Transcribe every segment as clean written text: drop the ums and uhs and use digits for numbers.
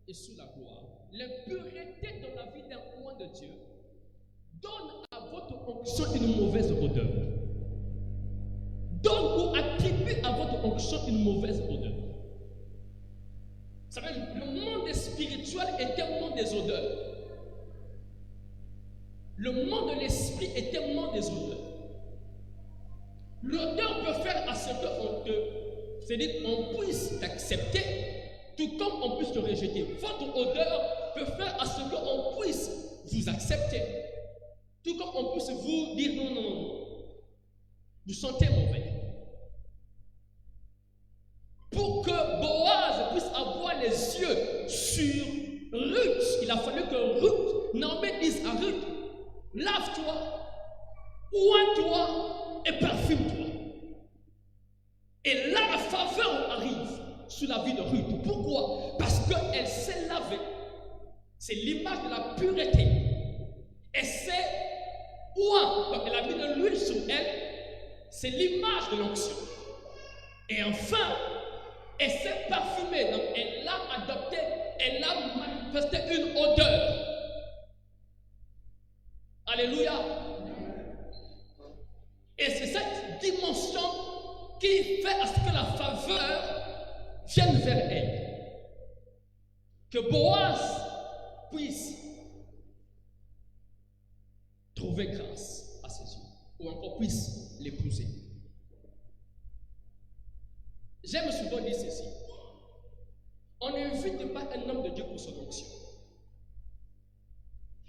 et sous la gloire. L'impureté dans la vie d'un roi de Dieu donne à votre onction une mauvaise odeur. Donne ou attribue à votre onction une mauvaise odeur. Ça veut dire que le monde spirituel est un monde des odeurs. Le monde de l'esprit est un monde des odeurs. L'odeur peut faire à ce qu'on puisse t'accepter, tout comme on puisse te rejeter. Votre odeur peut faire à ce qu'on puisse vous accepter, tout comme on puisse vous dire non, non, non. Vous sentez mauvais. Pour que Boaz puisse avoir les yeux sur Ruth, il a fallu que Ruth, Naomi dise à Ruth, lave-toi, oins-toi et parfume-toi. Et là, la faveur arrive sur la vie de Ruth. Pourquoi? Parce qu'elle s'est lavée. C'est l'image de la pureté. Et c'est oint, comme elle a mis de l'huile sur elle, c'est l'image de l'onction. Et enfin, elle s'est parfumée. Donc, elle a adopté, elle a manifesté une odeur. Alléluia. Et c'est cette dimension qui fait à ce que la faveur vienne vers elle. Que Boaz puisse trouver grâce à ses yeux, ou encore puisse l'épouser. J'aime souvent dire ceci. On n'invite pas un homme de Dieu pour son onction.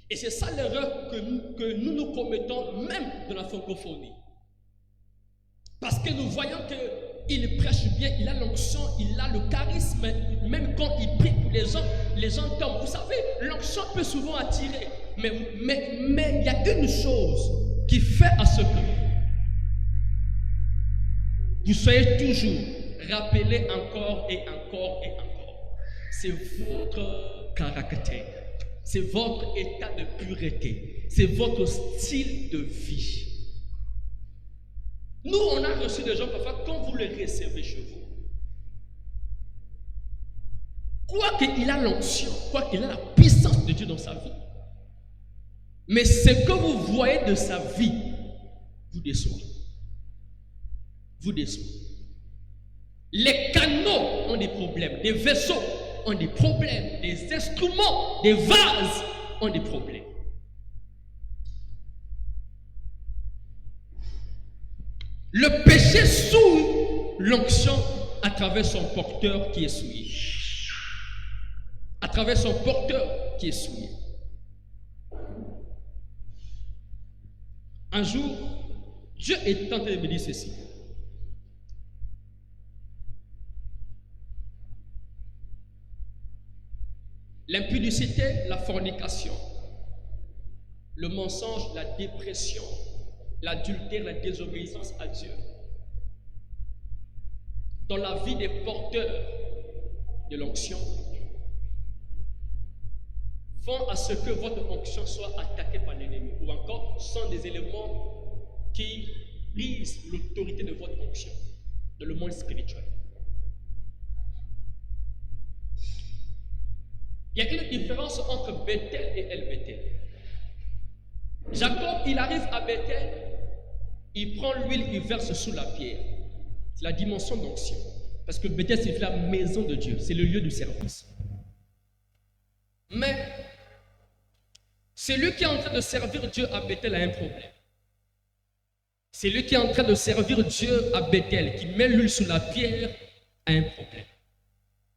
Et c'est ça l'erreur que nous commettons même dans la francophonie. Parce que nous voyons qu'il prêche bien, il a l'onction, il a le charisme, même quand il prie pour les gens tombent. Vous savez, l'onction peut souvent attirer, mais il y a une chose qui fait à ce que vous soyez toujours rappelés encore et encore et encore. C'est votre caractère, c'est votre état de pureté, c'est votre style de vie. Nous, on a reçu des gens parfois quand vous les recevez chez vous. Quoi qu'il a l'onction, quoi qu'il a la puissance de Dieu dans sa vie, mais ce que vous voyez de sa vie vous déçoit. Vous déçoit. Les canaux ont des problèmes, des vaisseaux ont des problèmes, des instruments, des vases ont des problèmes. Le péché souille l'onction à travers son porteur qui est souillé. À travers son porteur qui est souillé. Un jour, Dieu est en train de me dire ceci. L'impudicité, la fornication, le mensonge, la dépression, l'adultère, la désobéissance à Dieu, dans la vie des porteurs de l'onction, font à ce que votre onction soit attaquée par l'ennemi, ou encore sont des éléments qui brisent l'autorité de votre onction dans le monde spirituel. Il y a une différence entre Bethel et El-Bethel. Jacob, il arrive à Bethel, il prend l'huile, il verse sous la pierre. C'est la dimension d'onction. Parce que Bethel, c'est la maison de Dieu, c'est le lieu du service. Mais celui qui est en train de servir Dieu à Bethel a un problème. Celui qui est en train de servir Dieu à Bethel, qui met l'huile sous la pierre, a un problème.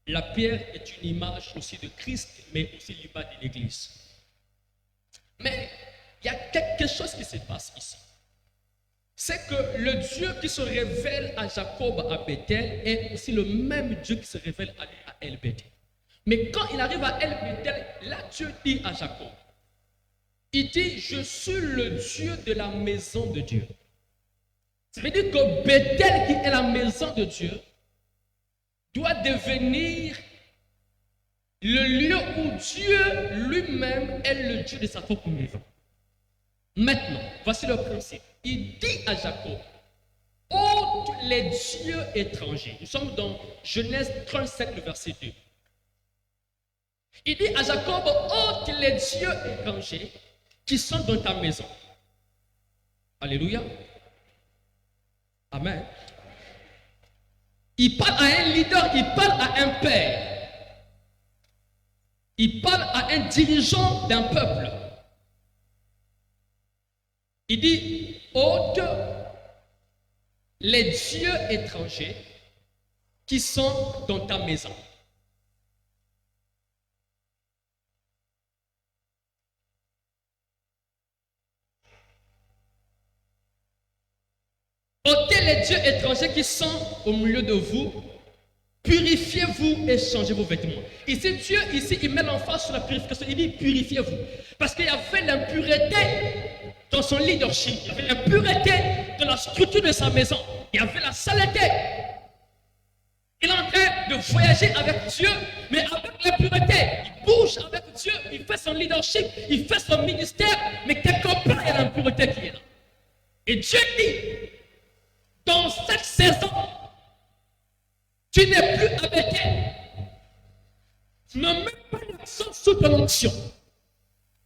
La pierre est une image aussi de Christ, mais aussi l'image de l'Église. Mais il y a quelque chose qui se passe ici. C'est que le Dieu qui se révèle à Jacob à Bethel est aussi le même Dieu qui se révèle à El-Bethel. Mais quand il arrive à El-Bethel, là Dieu dit à Jacob, il dit, je suis le Dieu de la maison de Dieu. Ça veut dire que Bethel, qui est la maison de Dieu, doit devenir le lieu où Dieu lui-même est le Dieu de sa propre maison. Maintenant, voici le principe. Il dit à Jacob, ôte les dieux étrangers. Nous sommes dans Genèse 37, le verset 2. Il dit à Jacob, ôte les dieux étrangers qui sont dans ta maison. Alléluia. Amen. Il parle à un leader, il parle à un père. Il parle à un dirigeant d'un peuple. Il dit, ôte les dieux étrangers qui sont dans ta maison. Ôtez les dieux étrangers qui sont au milieu de vous. Purifiez-vous et changez vos vêtements. Ici, Dieu, il met l'emphase sur la purification. Il dit purifiez-vous. Parce qu'il y avait l'impureté dans son leadership. Il y avait l'impureté dans la structure de sa maison. Il y avait la saleté. Il est en train de voyager avec Dieu, mais avec l'impureté. Il bouge avec Dieu, il fait son leadership, il fait son ministère, mais quelque part, il y a l'impureté qui est là. Et Dieu dit, dans cette saison, tu n'es plus avec elle. Ne mets pas l'accent sur ton onction,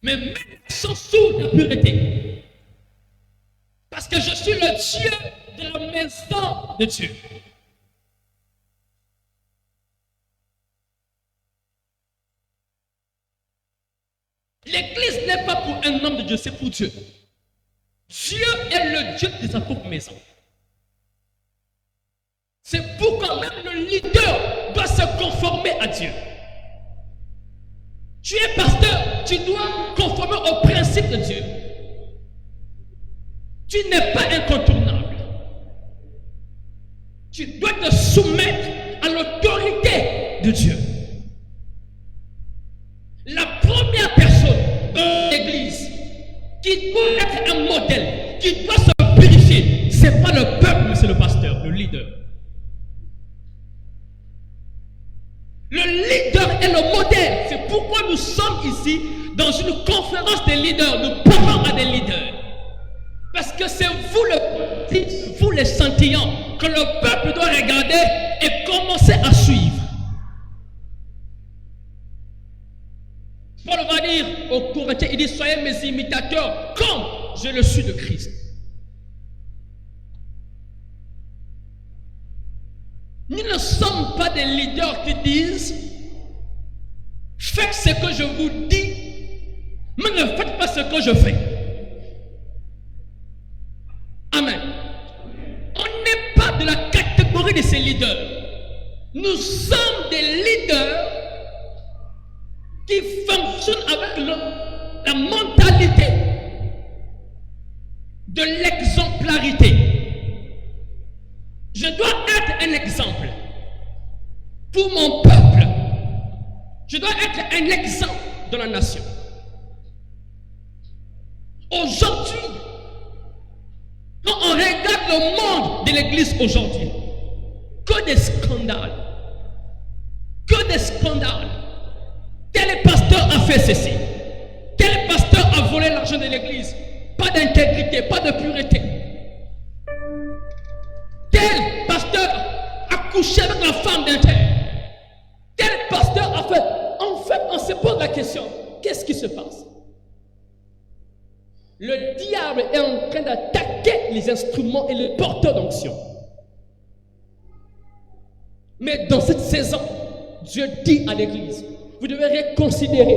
mais mets l'accent sur ta pureté. Parce que je suis le Dieu de la maison de Dieu. L'église n'est pas pour un homme de Dieu, c'est pour Dieu. Dieu est le Dieu de sa propre maison. C'est pourquoi même le leader doit se conformer à Dieu. Tu es pasteur, tu dois conformer au principe de Dieu. Tu n'es pas incontournable. Tu dois te soumettre à l'autorité de Dieu. La première personne de l'église qui doit être un modèle, qui doit se purifier, ce n'est pas le peuple, mais c'est le pasteur, le leader. Le leader est le modèle. C'est pourquoi nous sommes ici dans une conférence des leaders. Nous parlons à des leaders. Parce que c'est vous l'échantillon que le peuple doit regarder et commencer à suivre. Paul va dire aux Corinthiens, il dit, soyez mes imitateurs comme je le suis de Christ. Nous ne sommes pas des leaders qui disent, faites ce que je vous dis, mais ne faites pas ce que je fais. Amen. On n'est pas de la catégorie de ces leaders. Nous sommes des leaders qui fonctionnent avec la mentalité de l'exemplarité. Je dois être un exemple pour mon peuple. Je dois être un exemple dans la nation. Aujourd'hui, quand on regarde le monde de l'église aujourd'hui, que des scandales. Que des scandales. Tel pasteur a fait ceci. Tel pasteur a volé l'argent de l'église. Pas d'intégrité, pas de pureté. Tel pasteur a couché avec la femme d'un tel. Tel pasteur a fait. En fait, on se pose la question, qu'est-ce qui se passe? Le diable est en train d'attaquer les instruments et les porteurs d'onction. Mais dans cette saison, Dieu dit à l'église, vous devez reconsidérer.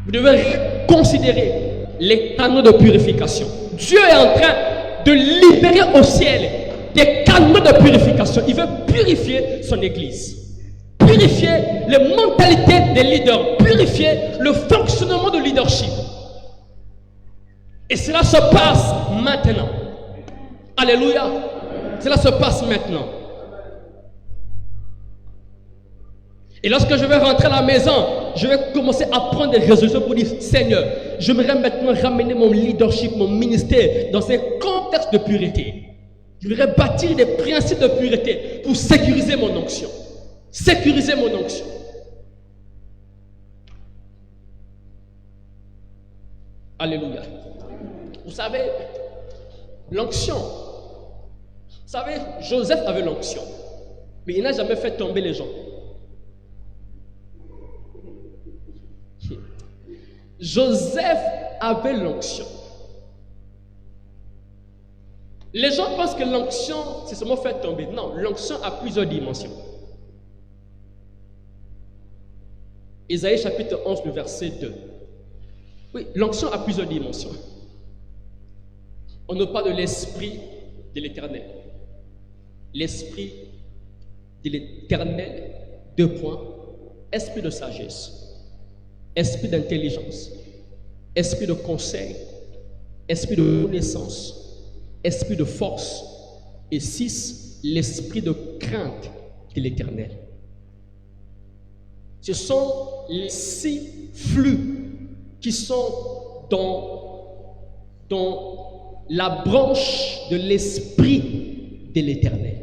Vous devez reconsidérer les canaux de purification. Dieu est en train de libérer au ciel des canaux de purification. Il veut purifier son église. Purifier les mentalités des leaders. Purifier le fonctionnement du leadership. Et cela se passe maintenant. Alléluia. Cela se passe maintenant. Et lorsque je vais rentrer à la maison, je vais commencer à prendre des résolutions pour dire, Seigneur, j'aimerais maintenant ramener mon leadership, mon ministère dans un contexte de pureté. Je voudrais bâtir des principes de pureté pour sécuriser mon onction. Sécuriser mon onction. Alléluia. Vous savez, l'onction. Vous savez, Joseph avait l'onction, mais il n'a jamais fait tomber les gens. Joseph avait l'onction. Les gens pensent que l'onction, c'est seulement faire tomber. Non, l'onction a plusieurs dimensions. Isaïe chapitre 11, le verset 2. Oui, l'onction a plusieurs dimensions. On ne parle de l'esprit de l'Éternel. L'esprit de l'Éternel, 2 points. Esprit de sagesse, esprit d'intelligence, esprit de conseil, esprit de connaissance, esprit de force. Et 6, l'esprit de crainte de l'Éternel. Ce sont les 6 flux qui sont dans la branche de l'esprit de l'Éternel.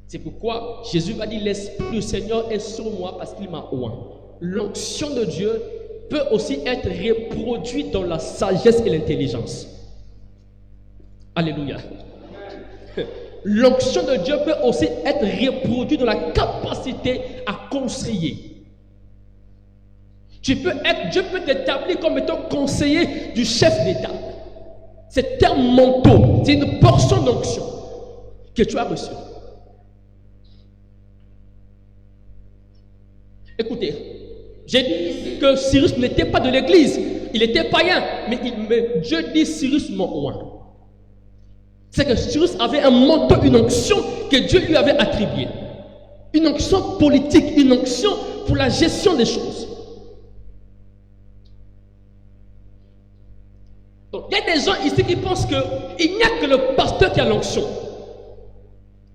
C'est pourquoi Jésus va dire, l'Esprit du Seigneur est sur moi parce qu'il m'a oint. L'onction de Dieu peut aussi être reproduite dans la sagesse et l'intelligence. Alléluia. L'onction de Dieu peut aussi être reproduite dans la capacité à conseiller. Dieu peut t'établir comme étant conseiller du chef d'État. C'est un manteau, c'est une portion d'onction que tu as reçue. Écoutez, j'ai dit que Cyrus n'était pas de l'église, il était païen, mais Dieu dit Cyrus m'a oint. C'est que Cyrus avait un manteau, une onction que Dieu lui avait attribuée. Une onction politique, une onction pour la gestion des choses. Donc, il y a des gens ici qui pensent qu'il n'y a que le pasteur qui a l'onction.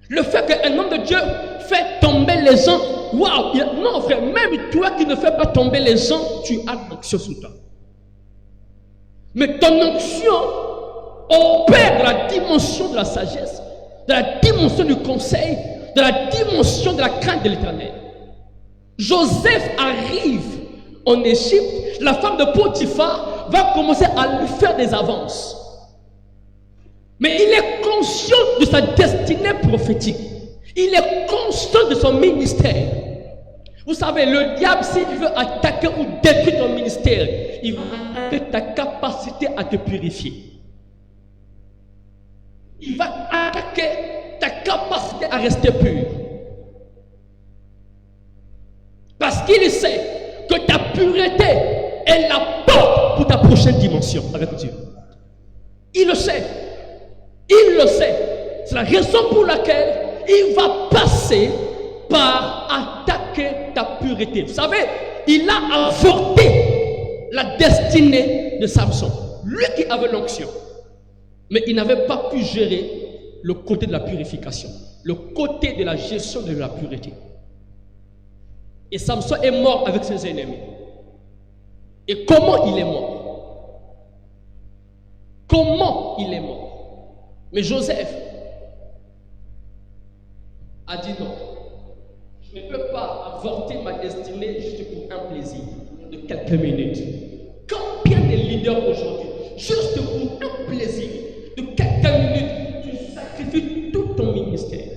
Le fait qu'un homme de Dieu fait tomber les gens, waouh! Non, frère, même toi qui ne fais pas tomber les gens, tu as l'onction sous toi. Mais ton onction opère dans la dimension de la sagesse, de la dimension du conseil, de la dimension de la crainte de l'Éternel. Joseph arrive en Égypte, la femme de Potiphar va commencer à lui faire des avances. Mais il est conscient de sa destinée prophétique. Il est conscient de son ministère. Vous savez, le diable, s'il veut attaquer ou détruire ton ministère, il va attaquer ta capacité à te purifier. Il va attaquer ta capacité à rester pur. Parce qu'il sait que ta pureté est la porte pour ta prochaine dimension avec Dieu. Il le sait. Il le sait. C'est la raison pour laquelle il va passer par attaquer ta pureté. Vous savez, il a avorté la destinée de Samson. Lui qui avait l'onction. Mais il n'avait pas pu gérer le côté de la purification, le côté de la gestion de la pureté. Et Samson est mort avec ses ennemis. Et comment il est mort? Comment il est mort? Mais Joseph a dit non. Je ne peux pas avorter ma destinée juste pour un plaisir de quelques minutes. Combien de leaders aujourd'hui, juste pour un plaisir de quelques minutes, tu sacrifies tout ton ministère?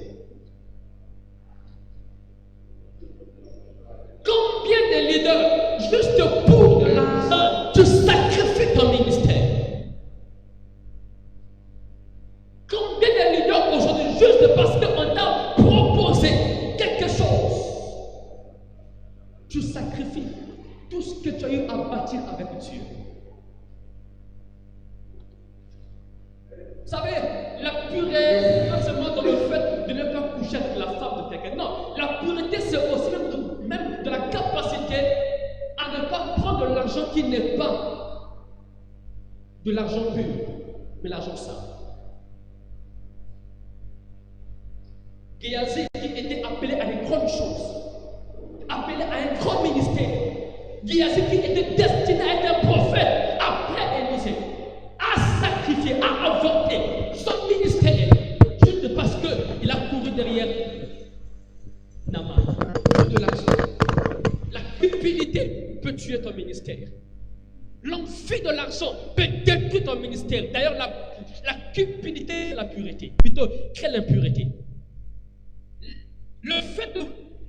Combien de leaders, juste pour de l'argent, tu sacrifies ton ministère? Combien de leaders aujourd'hui, juste parce qu'on t'a proposé quelque chose, tu sacrifies tout ce que tu as eu à bâtir avec Dieu? Vous savez, la pureté, pas seulement dans le fait de ne pas coucher avec la femme de quelqu'un. Non, la pureté, c'est aussi même de la capacité à ne pas prendre de l'argent qui n'est pas de l'argent pur, mais l'argent sale. Géasi qui était appelé à une grande chose, appelé à un grand ministère. Géasi qui était destiné à être un prophète après Élisée, a sacrifié, a avorté son ministère juste parce qu'il a couru derrière Naaman. De l'argent. La cupidité peut tuer ton ministère. L'envie de l'argent peut détruire ton ministère. D'ailleurs, la cupidité, c'est la pureté. Plutôt, quelle impureté? Le fait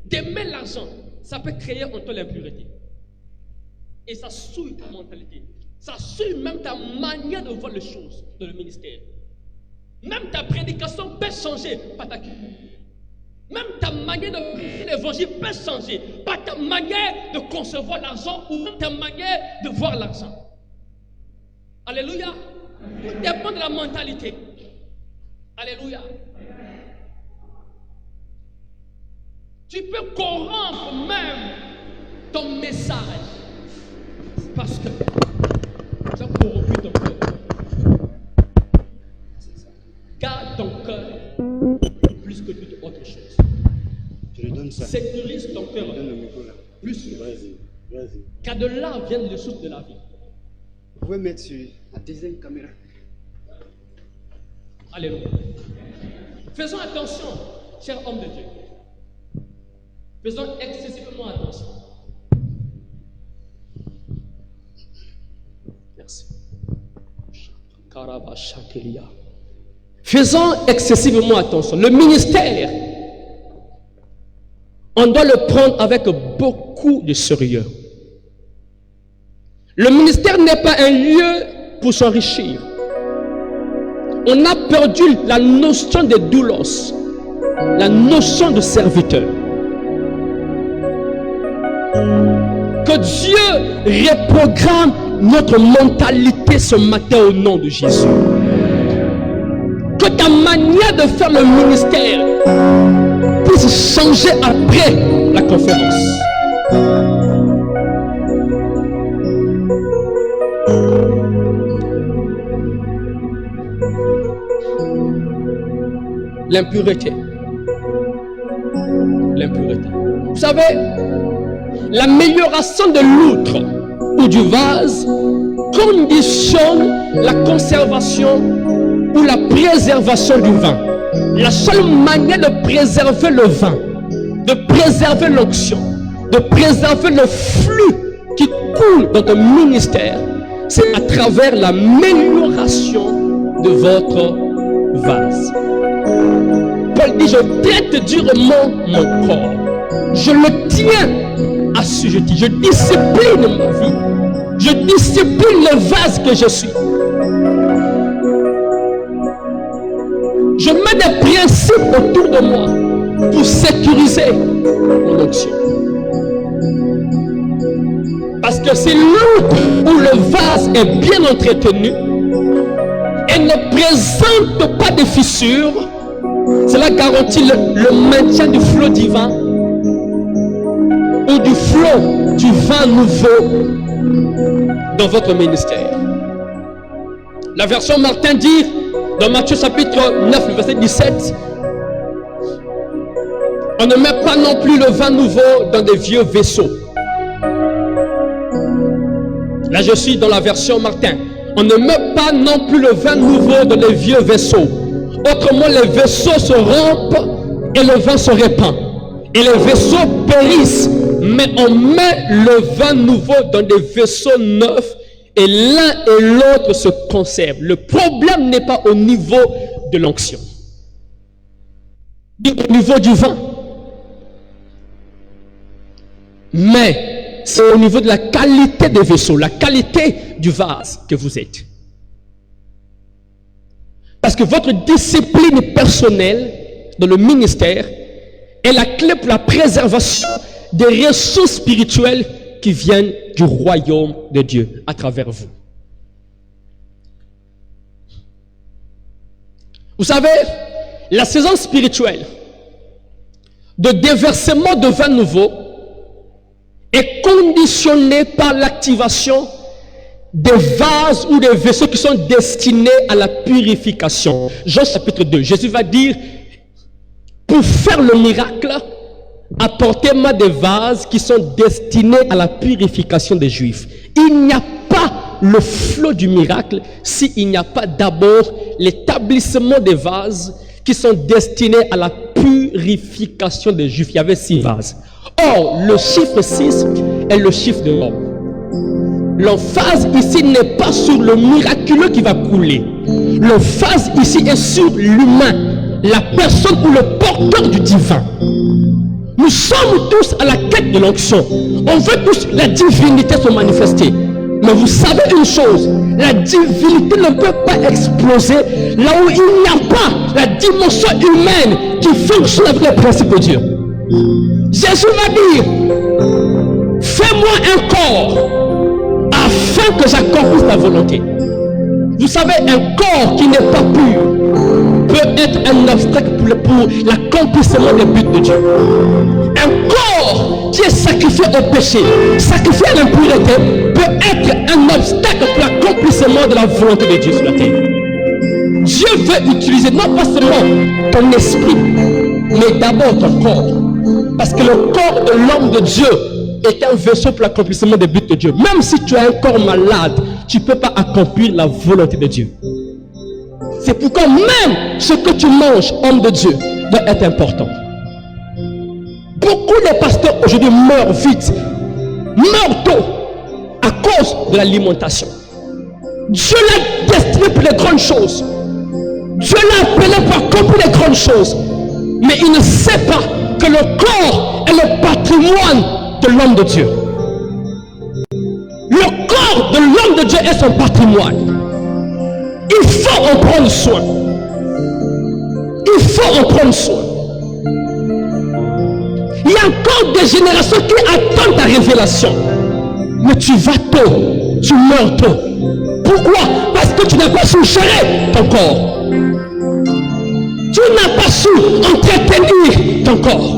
d'aimer l'argent, ça peut créer en toi l'impureté. Et ça souille ta mentalité. Ça souille même ta manière de voir les choses dans le ministère. Même ta prédication peut changer par ta culture. Même ta manière de prêcher l'évangile peut changer par ta manière de concevoir l'argent ou ta manière de voir l'argent. Alléluia. Tout dépend de la mentalité. Alléluia. Tu peux corrompre même ton message parce que tu as corrompu ton cœur. Garde ton cœur plus que toute autre chose. Je lui donne ça. Sécurise ton cœur Donne le micro là. plus. Vas-y. Car de là viennent les sources de la vie. Vous pouvez mettre sur la deuxième caméra. Alléluia. Faisons attention, chers hommes de Dieu. Faisons excessivement attention. Merci. Faisons excessivement attention. Le ministère, on doit le prendre avec beaucoup de sérieux. Le ministère n'est pas un lieu pour s'enrichir. On a perdu la notion de doulos, la notion de serviteur. Que Dieu reprogramme notre mentalité ce matin au nom de Jésus. Que ta manière de faire le ministère puisse changer après la conférence. L'impureté. L'impureté. Vous savez, l'amélioration de l'outre ou du vase conditionne la conservation ou la préservation du vin. La seule manière de préserver le vin, de préserver l'onction, de préserver le flux qui coule dans ton ministère, c'est à travers l'amélioration de votre vase. Paul dit, je traite durement mon corps. Je le tiens assujetti. Je discipline ma vie. Je discipline le vase que je suis. Je mets des principes autour de moi pour sécuriser mon onction. Parce que c'est l'outre où le vase est bien entretenu et ne présente pas de fissures. Cela garantit le maintien du flot divin ou du flot du vin nouveau dans votre ministère. La version Martin dit dans Matthieu chapitre 9, verset 17, on ne met pas non plus le vin nouveau dans des vieux vaisseaux. Là je suis dans la version Martin. On ne met pas non plus le vin nouveau dans les vieux vaisseaux. Autrement, les vaisseaux se rompent et le vin se répand. Et les vaisseaux périssent. Mais on met le vin nouveau dans des vaisseaux neufs et l'un et l'autre se conservent. Le problème n'est pas au niveau de l'onction, au niveau du vin. Mais c'est au niveau de la qualité des vaisseaux, la qualité du vase que vous êtes. Parce que votre discipline personnelle dans le ministère est la clé pour la préservation des ressources spirituelles qui viennent du royaume de Dieu à travers vous. Vous savez, la saison spirituelle de déversement de vin nouveau est conditionnée par l'activation des vases ou des vaisseaux qui sont destinés à la purification. Jean chapitre 2, Jésus va dire, pour faire le miracle, apportez-moi des vases qui sont destinés à la purification des Juifs. Il n'y a pas le flot du miracle s'il n'y a pas d'abord l'établissement des vases qui sont destinés à la purification des Juifs. Il y avait 6 vases. Or, le chiffre 6 est le chiffre de l'homme. L'emphase ici n'est pas sur le miraculeux qui va couler. L'emphase ici est sur l'humain, la personne ou le porteur du divin. Nous sommes tous à la quête de l'onction. On veut tous la divinité se manifester. Mais vous savez une chose, la divinité ne peut pas exploser là où il n'y a pas la dimension humaine qui fonctionne avec les principes de Dieu. Jésus va dire, fais-moi un corps afin que j'accomplisse ta volonté. Vous savez, un corps qui n'est pas pur peut être un obstacle pour l'accomplissement des buts de Dieu. Un corps qui est sacrifié au péché, sacrifié à l'impureté, peut être un obstacle pour l'accomplissement de la volonté de Dieu sur la terre. Dieu veut utiliser non pas seulement ton esprit, mais d'abord ton corps. Parce que le corps de l'homme de Dieu est un vaisseau pour l'accomplissement des buts de Dieu. Même si tu as un corps malade, tu ne peux pas accomplir la volonté de Dieu. C'est pourquoi même ce que tu manges, homme de Dieu, doit être important. Beaucoup de pasteurs aujourd'hui meurent vite, meurent tôt, à cause de l'alimentation. Dieu l'a destiné pour les grandes choses. Dieu l'a appelé pour accomplir les grandes choses. Mais il ne sait pas que le corps est le patrimoine de l'homme de Dieu. Le corps de l'homme de Dieu est son patrimoine. Il faut en prendre soin. Il faut en prendre soin. Il y a encore des générations qui attendent ta révélation. Mais tu vas tôt, tu meurs tôt. Pourquoi? Parce que tu n'as pas su gérer ton corps. Tu n'as pas su entretenir ton corps.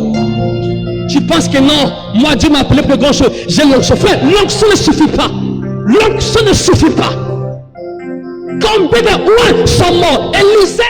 Tu penses que non, moi Dieu m'a appelé pour grand chose. J'ai l'onction. Frère, l'onction ne suffit pas. L'onction ne suffit pas. Combien de rois sont morts? Élisée.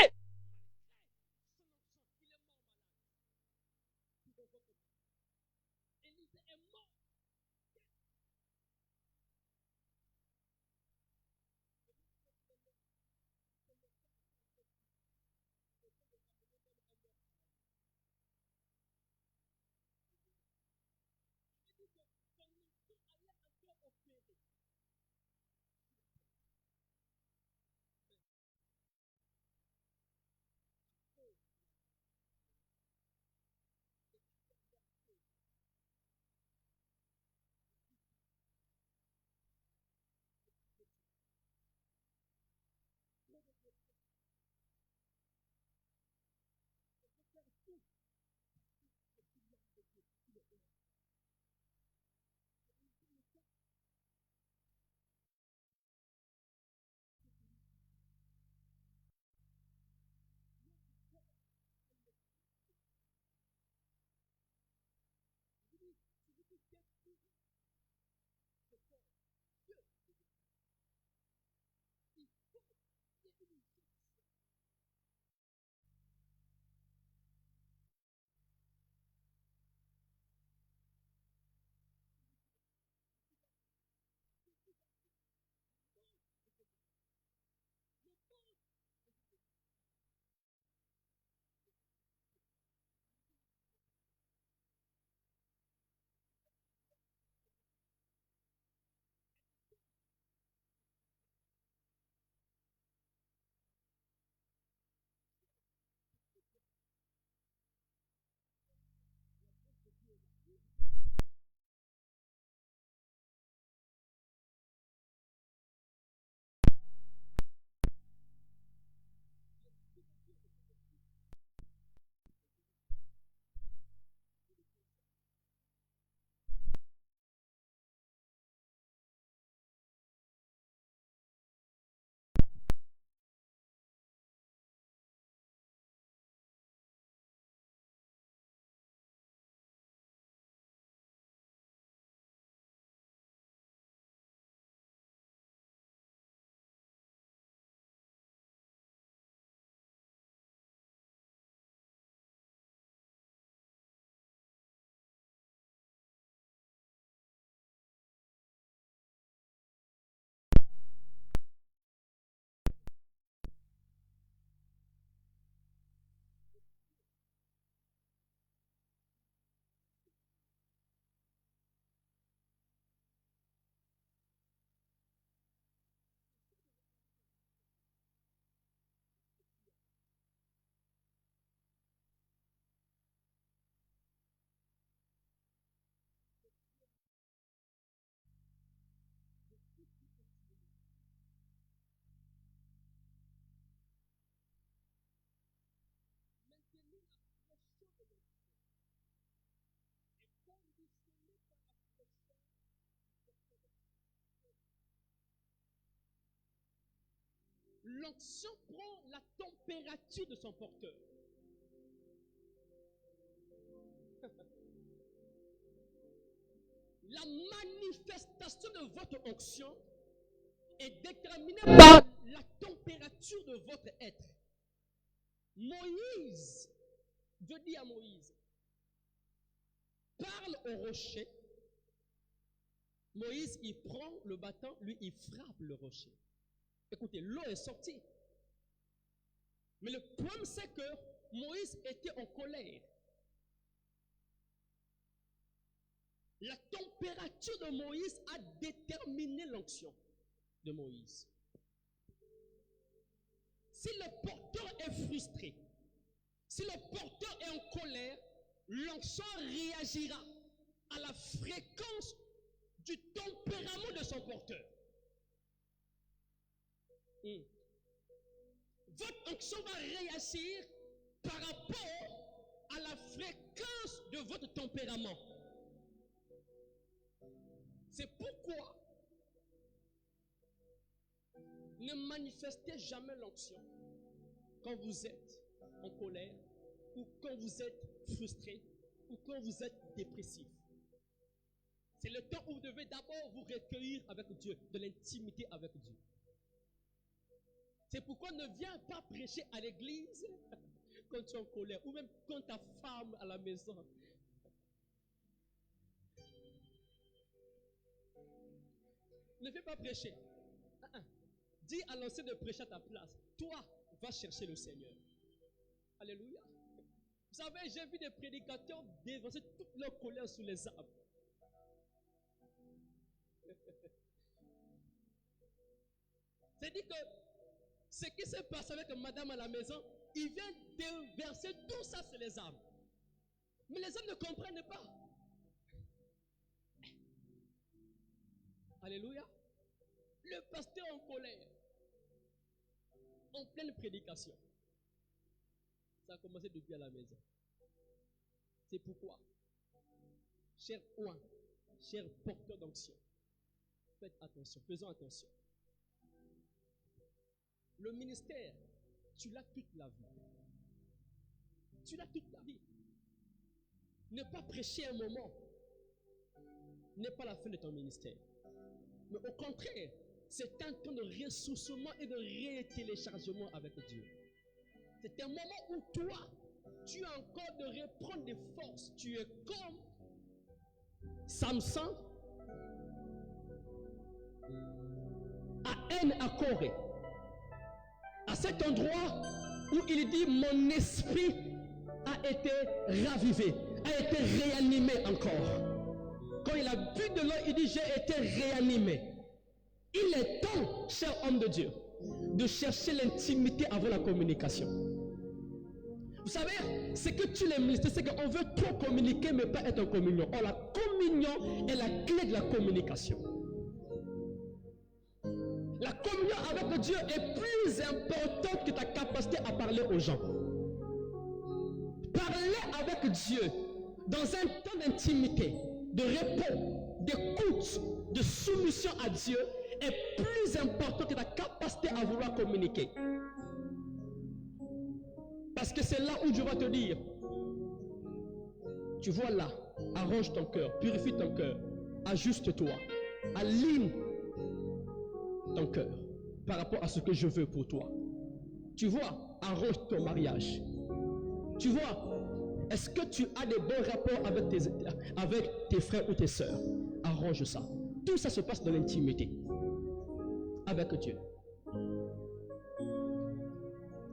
l'onction prend la température de son porteur. La manifestation de votre onction est déterminée par la température de votre être. Moïse, Dieu dit à Moïse, parle au rocher. Moïse, il prend le bâton, lui, il frappe le rocher. Écoutez, l'eau est sortie. Mais le problème, c'est que Moïse était en colère. La température de Moïse a déterminé l'onction de Moïse. Si le porteur est frustré, si le porteur est en colère, l'onction réagira à la fréquence du tempérament de son porteur. Votre onction va réagir par rapport à la fréquence de votre tempérament. C'est pourquoi ne manifestez jamais l'onction quand vous êtes en colère ou quand vous êtes frustré ou quand vous êtes dépressif. C'est le temps où vous devez d'abord vous recueillir avec Dieu, de l'intimité avec Dieu. C'est pourquoi ne viens pas prêcher à l'église quand tu es en colère ou même quand ta femme à la maison. Ne viens pas prêcher. Dis à l'ancien de prêcher à ta place. Toi, va chercher le Seigneur. Alléluia. Vous savez, j'ai vu des prédicateurs déverser toute leur colère sous les arbres. C'est-à-dire que ce qui se passe avec madame à la maison, il vient déverser tout ça sur les arbres. Mais les hommes ne comprennent pas. Alléluia. Le pasteur en colère, en pleine prédication. Ça a commencé depuis à la maison. C'est pourquoi, chers oins, chers porteurs d'onction, faites attention, faisons attention. Le ministère, tu l'as toute la vie. Tu l'as toute la vie. Ne pas prêcher un moment n'est pas la fin de ton ministère. Mais au contraire, c'est un temps de ressourcement et de rétéléchargement avec Dieu. C'est un moment où toi, tu as encore de reprendre des forces. Tu es comme Samson à Corée. À cet endroit où il dit mon esprit a été ravivé, a été réanimé encore. Quand il a bu de l'eau, il dit j'ai été réanimé. Il est temps, cher homme de Dieu, de chercher l'intimité avant la communication. Vous savez, ce que tu les ministres, c'est qu'on veut trop communiquer mais pas être en communion. Or, la communion est la clé de la communication. La communion avec Dieu est plus importante que ta capacité à parler aux gens. Parler avec Dieu dans un temps d'intimité, de repos, d'écoute, de soumission à Dieu est plus important que ta capacité à vouloir communiquer. Parce que c'est là où Dieu va te dire, tu vois là, arrange ton cœur, purifie ton cœur, ajuste-toi, aligne ton cœur par rapport à ce que je veux pour toi. Tu vois, arrange ton mariage. Tu vois, est-ce que tu as des bons rapports avec tes frères ou tes sœurs? Arrange ça. Tout ça se passe dans l'intimité avec Dieu.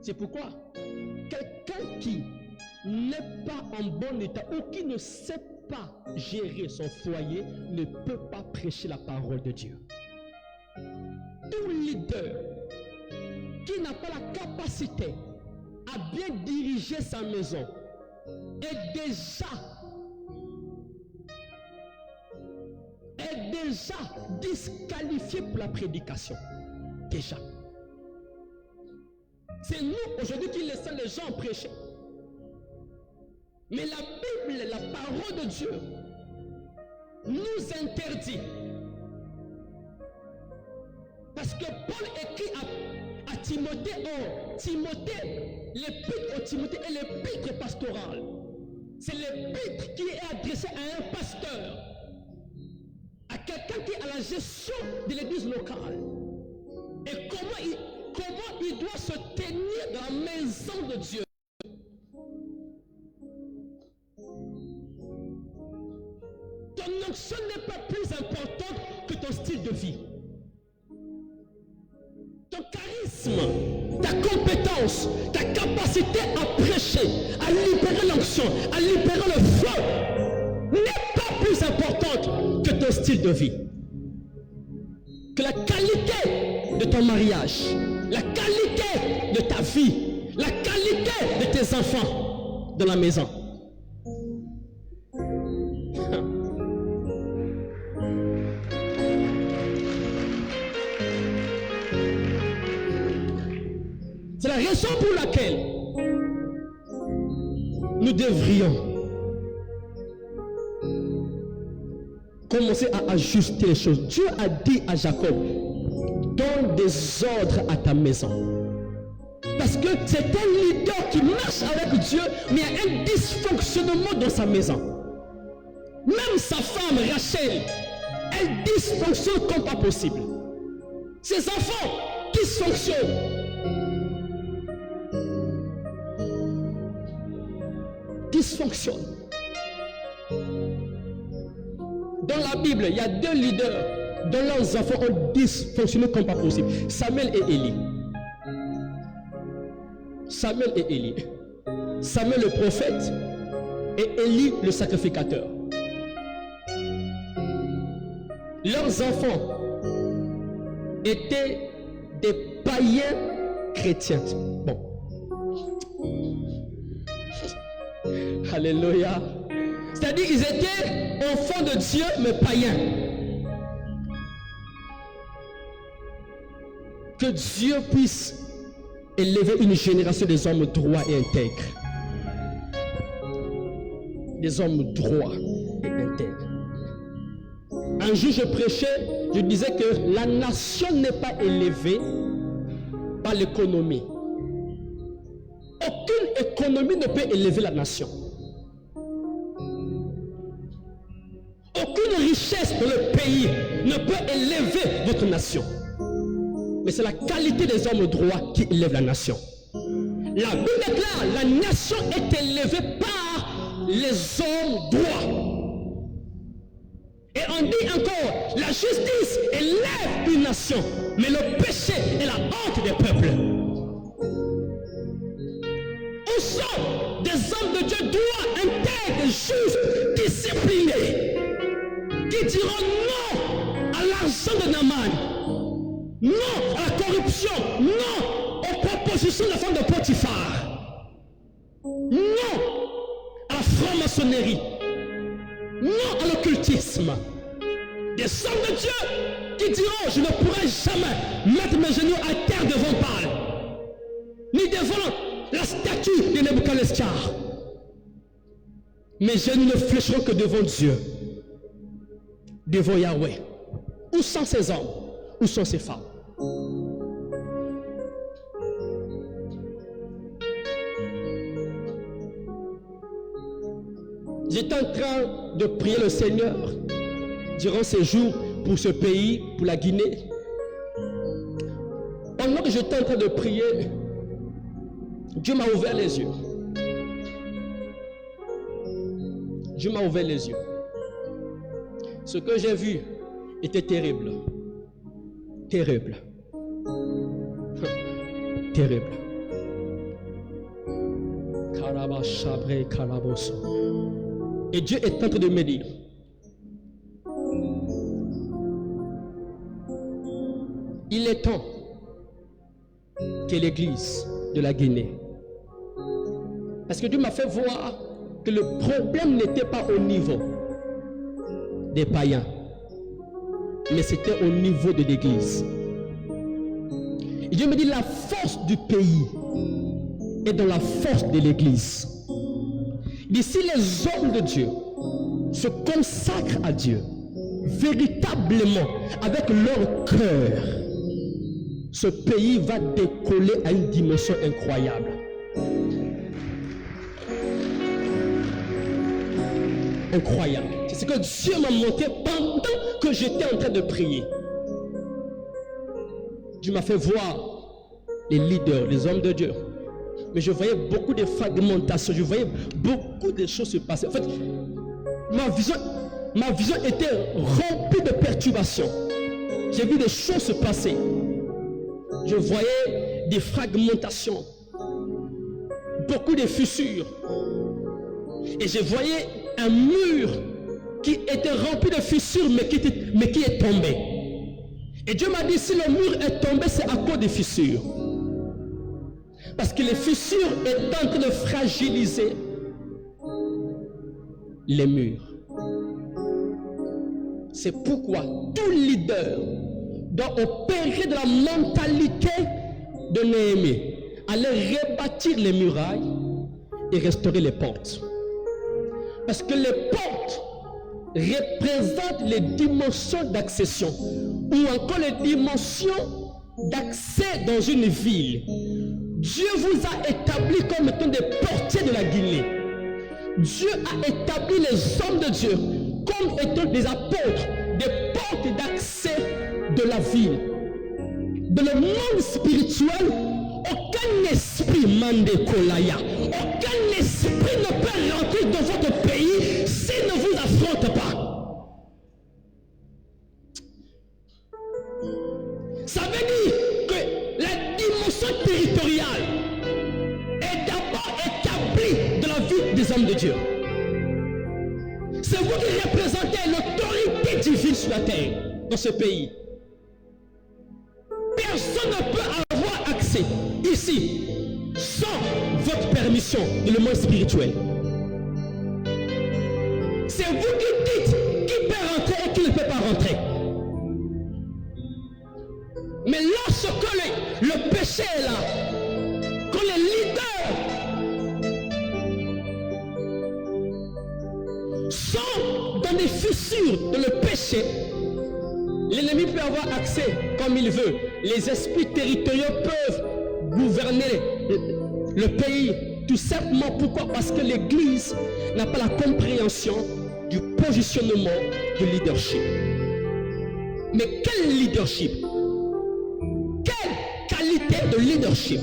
C'est pourquoi quelqu'un qui n'est pas en bon état ou qui ne sait pas gérer son foyer ne peut pas prêcher la parole de Dieu. Tout leader qui n'a pas la capacité à bien diriger sa maison est déjà disqualifié pour la prédication. Déjà. C'est nous aujourd'hui qui laissons les gens prêcher. Mais la Bible, la parole de Dieu, nous interdit. Parce que Paul écrit à Timothée. Or, Timothée, l'épître au Timothée est l'épître pastorale. C'est l'épître qui est adressé à un pasteur, à quelqu'un qui est à la gestion de l'église locale. Et comment il doit se tenir dans la maison de Dieu. Ton onction n'est pas plus importante que ton style de vie. Ton charisme, ta compétence, ta capacité à prêcher, à libérer l'onction, à libérer le feu, n'est pas plus importante que ton style de vie. Que la qualité de ton mariage, la qualité de ta vie, la qualité de tes enfants dans la maison. C'est la raison pour laquelle nous devrions commencer à ajuster les choses. Dieu a dit à Jacob, donne des ordres à ta maison. Parce que c'est un leader qui marche avec Dieu, mais il y a un dysfonctionnement dans sa maison. Même sa femme, Rachel, elle dysfonctionne comme pas possible. Ses enfants dysfonctionnent. Dysfonctionne. Dans la Bible, il y a deux leaders dont leurs enfants ont dysfonctionné comme pas possible. Samuel et Élie. Samuel et Élie. Samuel le prophète et Élie le sacrificateur. Leurs enfants étaient des païens chrétiens. Bon. Alléluia. C'est-à-dire ils étaient enfants de Dieu mais païens. Que Dieu puisse élever une génération des hommes droits et intègres. Des hommes droits et intègres. Un jour je prêchais, je disais que la nation n'est pas élevée par l'économie. Aucune économie ne peut élever la nation. Aucune richesse dans le pays ne peut élever votre nation. Mais c'est la qualité des hommes droits qui élève la nation. La Bible déclare, la nation est élevée par les hommes droits. Et on dit encore, la justice élève une nation, mais le péché est la honte des peuples. Où sont des hommes de Dieu droits, intègres, justes, disciplinés, qui diront non à l'argent de Naaman, non à la corruption, non aux propositions de la femme de Potiphar, non à la franc-maçonnerie, non à l'occultisme. Des hommes de Dieu qui diront, je ne pourrai jamais mettre mes genoux à terre devant Baal, ni devant la statue de Nebuchadnezzar. Mes genoux ne fléchiront que devant Dieu, devant Yahweh. Où sont ces hommes? Où sont ces femmes? J'étais en train de prier le Seigneur durant ces jours pour ce pays, pour la Guinée. Pendant que j'étais en train de prier, Dieu m'a ouvert les yeux. Dieu m'a ouvert les yeux. Ce que j'ai vu était terrible. Terrible. Terrible. Et Dieu est en train de me dire, il est temps que l'église de la Guinée, parce que Dieu m'a fait voir que le problème n'était pas au niveau des païens, mais c'était au niveau de l'église. Et Dieu me dit, la force du pays est dans la force de l'église. D'ici les hommes de Dieu se consacrent à Dieu véritablement avec leur cœur, ce pays va décoller à une dimension incroyable. Incroyable. C'est ce que Dieu m'a montré pendant que j'étais en train de prier. Dieu m'a fait voir les leaders, les hommes de Dieu. Mais je voyais beaucoup de fragmentations, je voyais beaucoup de choses se passer. En fait, ma vision était remplie de perturbations. J'ai vu des choses se passer. Je voyais des fragmentations, beaucoup de fissures. Et je voyais un mur qui était rempli de fissures, mais qui est tombé. Et Dieu m'a dit, si le mur est tombé, c'est à cause des fissures. Parce que les fissures sont en train de fragiliser les murs. C'est pourquoi tout leader doit opérer de la mentalité de Néhémie, aller rebâtir les murailles et restaurer les portes. Parce que les portes représentent les dimensions d'accession ou encore les dimensions d'accès dans une ville. Dieu vous a établi comme étant des portiers de la Guinée. Dieu a établi les hommes de Dieu comme étant des apôtres, des portes d'accès de la ville. Dans le monde spirituel, aucun esprit mandekolaya, aucun esprit ne peut rentrer dans votre pays s'il ne vous affronte pas. Ça veut dire que la dimension territoriale est d'abord établie dans la vie des hommes de Dieu. C'est vous qui représentez l'autorité divine sur la terre, dans ce pays. Personne ne peut avoir accès ici sans votre permission dans le monde spirituel. C'est vous qui dites qui peut rentrer et qui ne peut pas rentrer. Mais lorsque le péché est là, quand les leaders sont dans des fissures dans le péché, l'ennemi peut avoir accès comme il veut. Les esprits territoriaux peuvent gouverner le pays. Tout simplement pourquoi? Parce que l'Église n'a pas la compréhension du positionnement du leadership. Mais quel leadership? Quelle qualité de leadership?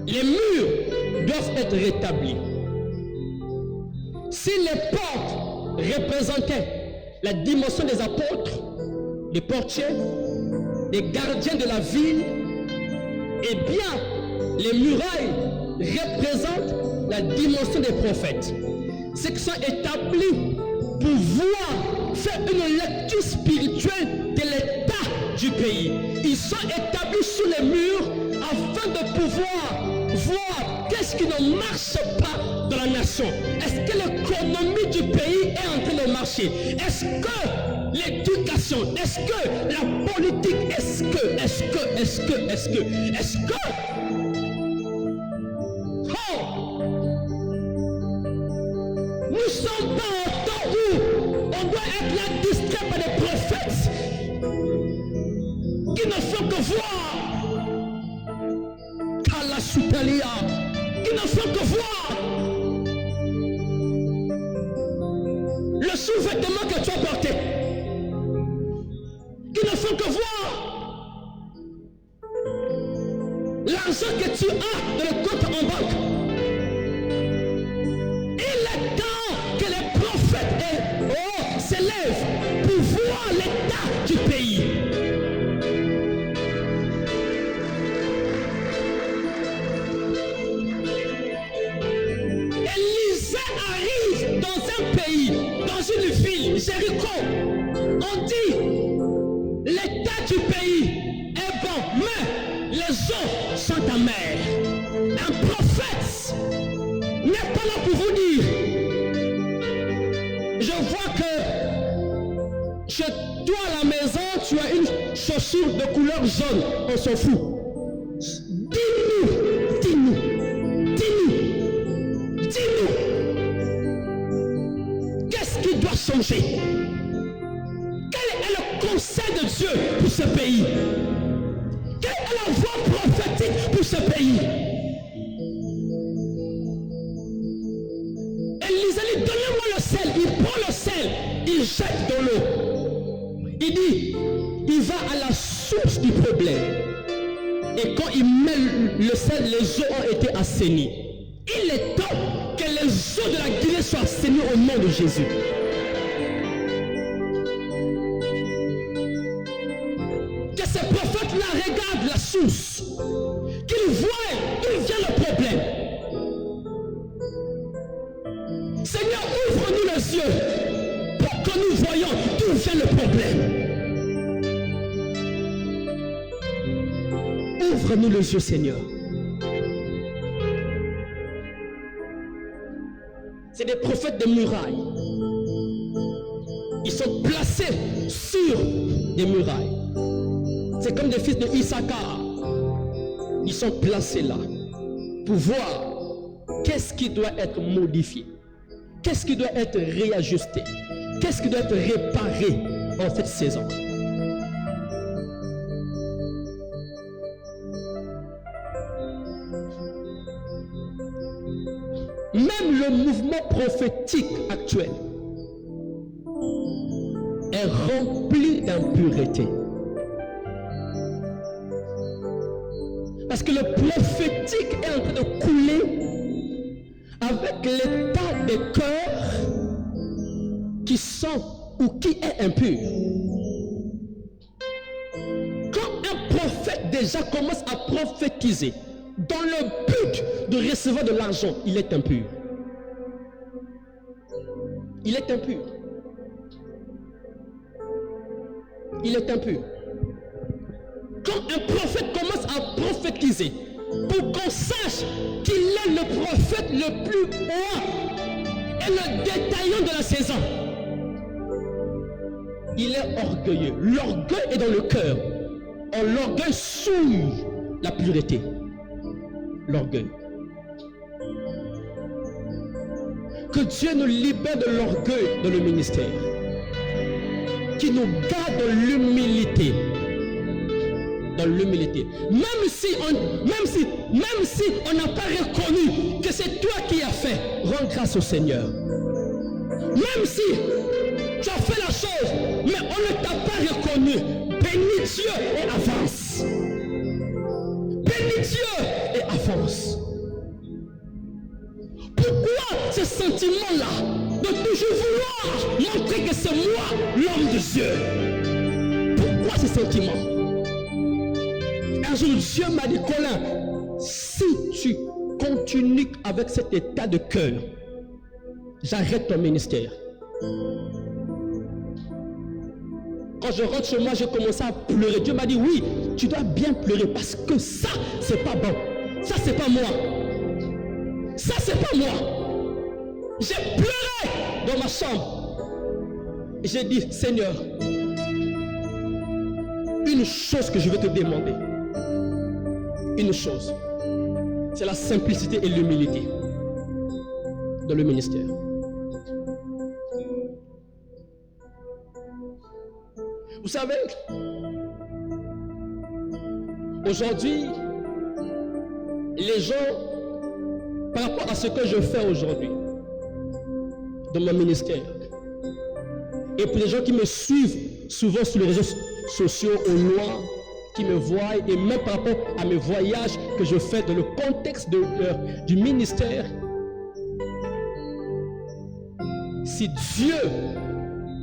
Les murs doivent être rétablis. Si les portes représentaient la dimension des apôtres, des portiers, des gardiens de la ville, eh bien, les murailles représentent la dimension des prophètes. Ceux qui sont établis pour voir, faire une lecture spirituelle de l'état du pays. Ils sont établis sur les murs afin de pouvoir voir qu'est-ce qui ne marche pas dans la nation. Est-ce que l'économie du pays est en train de marcher? Est-ce que l'éducation, est-ce que la politique, est-ce que oh, nous ne sommes pas en temps où on doit être là distrait par des prophètes qui ne font que voir. Qui ne font que voir le sous-vêtement que tu as porté, qui ne font que voir l'argent que tu as dans le compte en banque. Il est temps que les prophètes s'élèvent pour voir l'état du pays. Arrive dans un pays, dans une ville, Jéricho, on dit l'état du pays est bon, mais les eaux sont amères. Un prophète n'est pas là pour vous dire, je vois que chez toi à la maison, tu as une chaussure de couleur jaune, on s'en fout. Dis-nous. pays? Quelle est la voix prophétique pour ce pays? Élisée dit, donnez-moi le sel. Il prend le sel, il jette dans l'eau. Il dit, il va à la source du problème. Et quand il met le sel, les eaux ont été assainies. Il est temps que les eaux de la Guinée soient assainies au nom de Jésus. Que ces prophètes-là regardent la source. Qu'ils voient d'où vient le problème. Seigneur, ouvre-nous les yeux pour que nous voyions d'où vient le problème. Ouvre-nous les yeux, Seigneur. C'est des prophètes de murailles. Ils sont placés sur des murailles. C'est comme des fils de Issachar. Ils sont placés là pour voir qu'est-ce qui doit être modifié, qu'est-ce qui doit être réajusté, qu'est-ce qui doit être réparé en cette saison. Même le mouvement prophétique actuel est rempli d'impureté. Parce que le prophétique est en train de couler avec l'état des cœurs qui sont ou qui est impur. Quand un prophète déjà commence à prophétiser dans le but de recevoir de l'argent, il est impur. Il est impur. Il est impur. Quand un prophète commence à prophétiser, pour qu'on sache qu'il est le prophète le plus haut et le détaillant de la saison, il est orgueilleux. L'orgueil est dans le cœur. L'orgueil souille la pureté. L'orgueil. Que Dieu nous libère de l'orgueil dans le ministère. Qui nous garde dans l'humilité. Dans l'humilité. Même si on n'a pas reconnu que c'est toi qui as fait, rends grâce au Seigneur. Même si tu as fait la chose, mais on ne t'a pas reconnu, bénis Dieu et avance. Bénis Dieu et avance. Pourquoi ce sentiment-là de toujours vouloir montrer que c'est moi l'homme de Dieu? Pourquoi ce sentiment? Un jour, Dieu m'a dit, Colin, si tu continues avec cet état de cœur, j'arrête ton ministère. Quand je rentre chez moi, j'ai commencé à pleurer. Dieu m'a dit, oui, tu dois bien pleurer parce que ça, c'est pas bon. Ça, c'est pas moi. Ça, c'est pas moi. J'ai pleuré dans ma chambre. Et j'ai dit, Seigneur, une chose que je veux te demander. Une chose, c'est la simplicité et l'humilité dans le ministère. Vous savez, aujourd'hui, les gens, par rapport à ce que je fais aujourd'hui, dans mon ministère, et pour les gens qui me suivent souvent sur les réseaux sociaux au loin, qui me voient, et même par rapport à mes voyages que je fais dans le contexte du ministère, si Dieu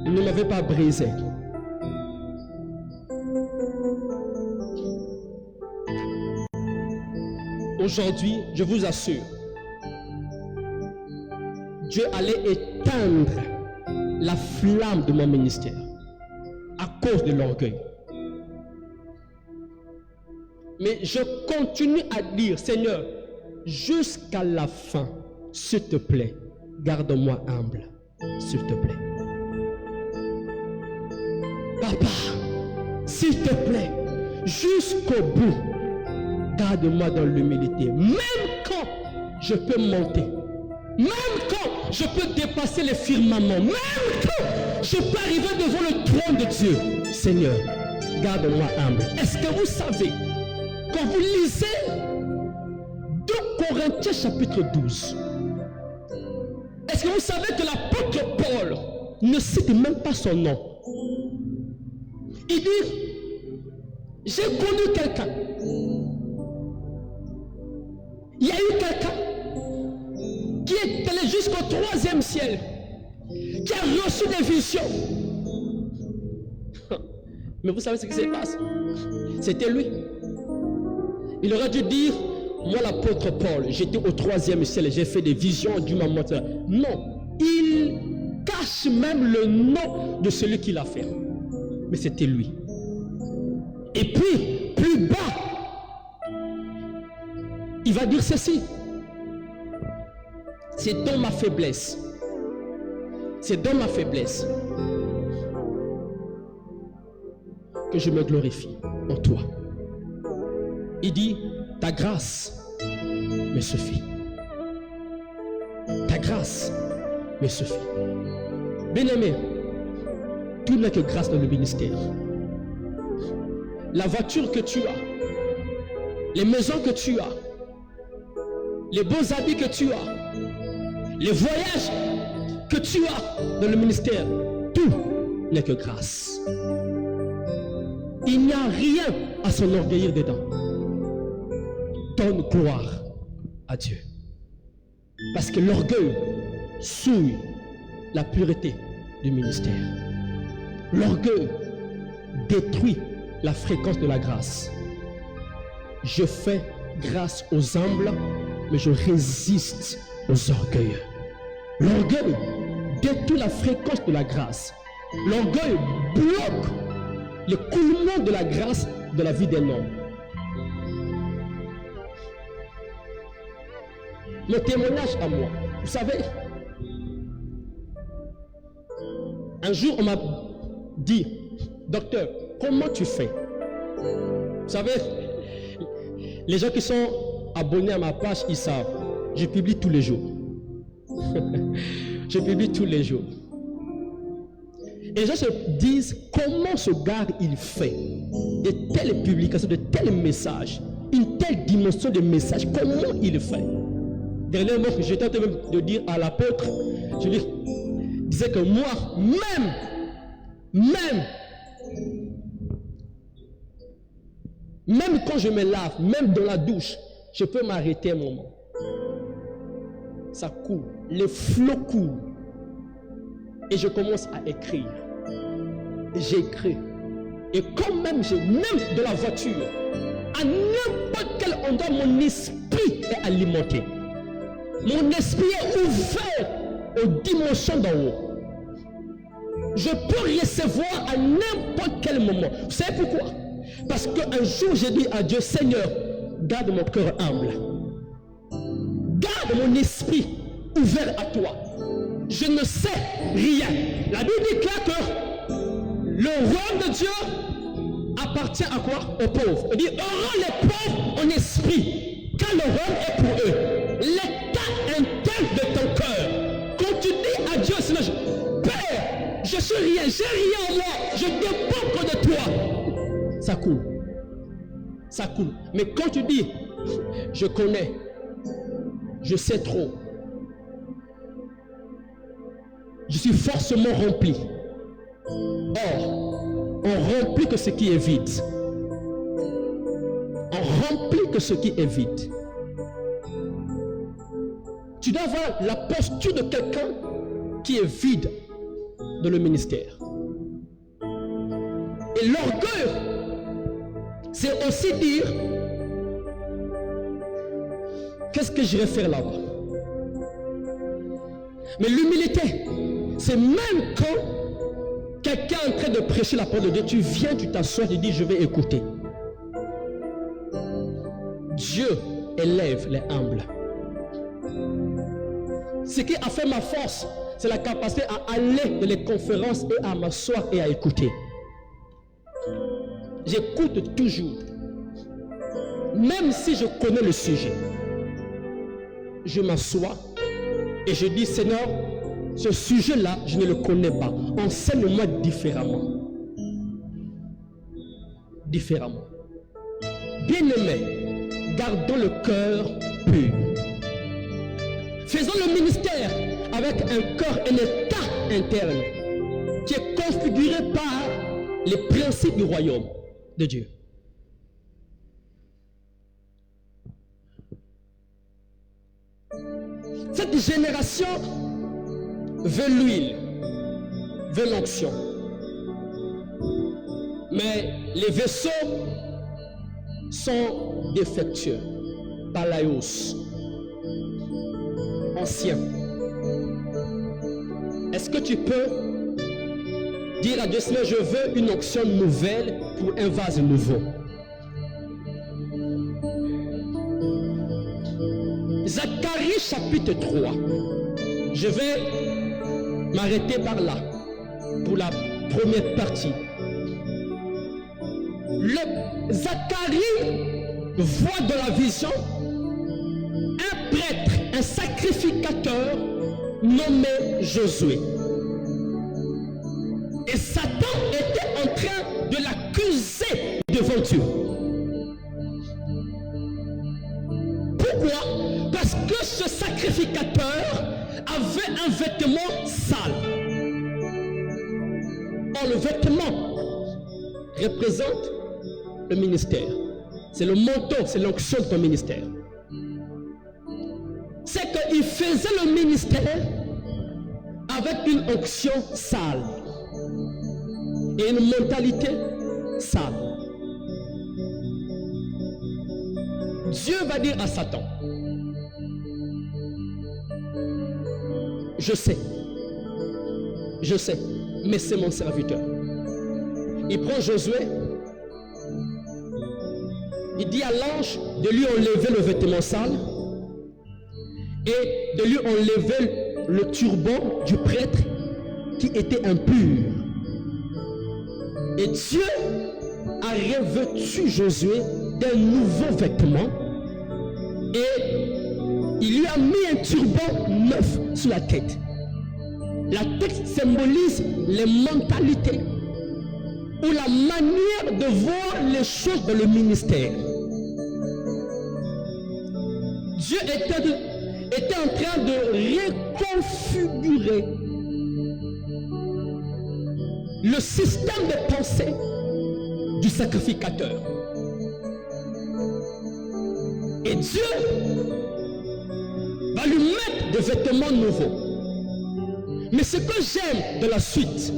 ne m'avait pas brisé, aujourd'hui, je vous assure, Dieu allait éteindre la flamme de mon ministère à cause de l'orgueil. Mais je continue à dire, Seigneur, jusqu'à la fin, s'il te plaît, garde-moi humble, s'il te plaît. Papa, s'il te plaît, jusqu'au bout, garde-moi dans l'humilité. Même quand je peux monter, même quand je peux dépasser les firmaments, même quand je peux arriver devant le trône de Dieu, Seigneur, garde-moi humble. Est-ce que vous savez, quand vous lisez 2 Corinthiens chapitre 12, est-ce que vous savez que l'apôtre Paul ne cite même pas son nom? Il dit, j'ai connu quelqu'un. Il y a eu quelqu'un qui est allé jusqu'au 3e ciel, qui a reçu des visions. Mais vous savez ce qui se passe? C'était lui. Il aurait dû dire, moi l'apôtre Paul, j'étais au 3e ciel, j'ai fait des visions, Dieu m'a montré. Non, il cache même le nom de celui qui l'a fait. Mais c'était lui. Et puis, plus bas, il va dire ceci. C'est dans ma faiblesse. C'est dans ma faiblesse que je me glorifie en toi. Il dit, ta grâce me suffit. Ta grâce me suffit. Bien-aimé, tout n'est que grâce dans le ministère. La voiture que tu as, les maisons que tu as, les beaux habits que tu as, les voyages que tu as dans le ministère, tout n'est que grâce. Il n'y a rien à s'enorgueillir dedans. Donne gloire à Dieu. Parce que l'orgueil souille la pureté du ministère. L'orgueil détruit la fréquence de la grâce. Je fais grâce aux humbles, mais je résiste aux orgueilleux. L'orgueil détruit la fréquence de la grâce. L'orgueil bloque le coulement de la grâce de la vie d'un homme. Le témoignage à moi, vous savez, un jour on m'a dit, docteur, comment tu fais? Vous savez, les gens qui sont abonnés à ma page, ils savent, je publie tous les jours. Je publie tous les jours. Et les gens se disent, comment ce gars il fait de telles publications, de tels messages, une telle dimension de messages, comment il fait? Dernièrement, j'étais en train de dire à l'apôtre, je lui disais que moi, même quand je me lave, même dans la douche, je peux m'arrêter un moment. Ça coule, les flots coulent. Et je commence à écrire. Et j'écris. Et quand même, même de la voiture, à n'importe quel endroit, mon esprit est alimenté. Mon esprit est ouvert aux dimensions d'en haut. Je peux recevoir à n'importe quel moment. Vous savez pourquoi? Parce qu'un jour, j'ai dit à Dieu, Seigneur, garde mon cœur humble. Garde mon esprit ouvert à toi. Je ne sais rien. La Bible dit clair que le royaume de Dieu appartient à quoi? Aux pauvres. Il dit, heureux les pauvres en esprit, car le royaume est pour eux. L'état interne de ton cœur. Quand tu dis à Dieu, Seigneur, Père, je suis rien, j'ai rien en moi, je dépends que de toi. Ça coule. Ça coule. Mais quand tu dis, je connais, je sais trop, je suis forcément rempli. Or, on remplit que ce qui est vide. On remplit que ce qui est vide. Tu dois avoir la posture de quelqu'un qui est vide dans le ministère. Et l'orgueil, c'est aussi dire, qu'est-ce que je vais faire là-bas? Mais l'humilité, c'est même quand quelqu'un est en train de prêcher la parole de Dieu, tu viens, tu t'assois, tu dis, je vais écouter. Dieu élève les humbles. Ce qui a fait ma force, c'est la capacité à aller dans les conférences et à m'asseoir et à écouter. J'écoute toujours. Même si je connais le sujet, je m'assois et je dis, Seigneur, ce sujet-là, je ne le connais pas. Enseigne-moi différemment. différemment. Bien-aimés, gardons le cœur pur. Faisons le ministère avec un corps, un état interne qui est configuré par les principes du royaume de Dieu. Cette génération veut l'huile, veut l'onction. Mais les vaisseaux sont défectueux, palaios, anciens. Est-ce que tu peux dire à Dieu, Seigneur, je veux une onction nouvelle pour un vase nouveau? Zacharie chapitre 3. Je vais m'arrêter par là pour la première partie. Zacharie voit dans la vision un prêtre, un sacrificateur nommé Josué. Et Satan était en train de l'accuser devant Dieu. Pourquoi? Parce que ce sacrificateur avait un vêtement sale. Or, le vêtement représente le ministère. C'est le manteau, c'est l'onction de ton ministère. C'est qu'il faisait le ministère avec une onction sale et une mentalité sale. Dieu va dire à Satan, je sais, mais c'est mon serviteur. Il prend Josué, il dit à l'ange de lui enlever le vêtement sale et de lui enlever le turban du prêtre qui était impur. Et Dieu a revêtu Josué d'un nouveau vêtement et il lui a mis un turban neuf sur la tête. La tête symbolise les mentalités ou la manière de voir les choses dans le ministère. Dieu était en train de reconfigurer le système de pensée du sacrificateur. Et Dieu va lui mettre des vêtements nouveaux. Mais ce que j'aime dans la suite,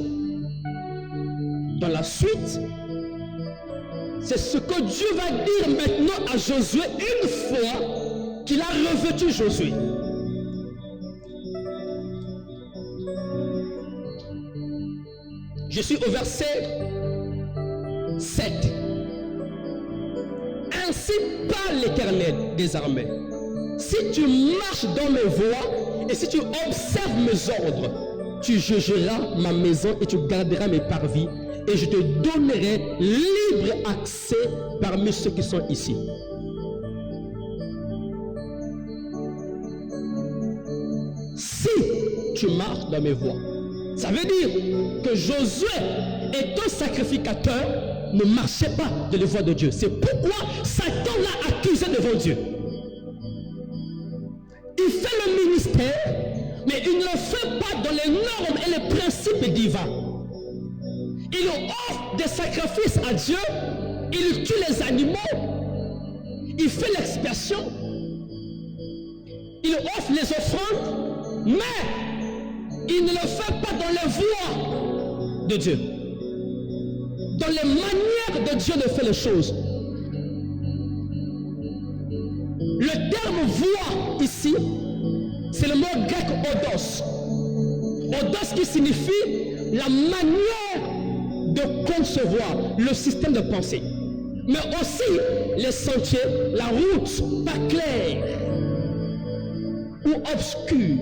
c'est ce que Dieu va dire maintenant à Josué une fois qu'il a revêtu Josué. Je suis au verset 7. Ainsi parle l'Éternel des armées. Si tu marches dans mes voies et si tu observes mes ordres, tu jugeras ma maison et tu garderas mes parvis et je te donnerai libre accès parmi ceux qui sont ici. Si tu marches dans mes voies, ça veut dire que Josué, étant sacrificateur, ne marchait pas dans les voies de Dieu. C'est pourquoi Satan l'a accusé devant Dieu. Il fait le ministère, mais il ne le fait pas dans les normes et les principes divins. Il offre des sacrifices à Dieu, il tue les animaux, il fait l'expiation, il offre les offrandes, mais il ne le fait pas dans les voies de Dieu, dans les manières de Dieu de faire les choses. Le terme voie ici, c'est le mot grec odos. Odos qui signifie la manière de concevoir le système de pensée. Mais aussi les sentiers, la route pas claire ou obscure.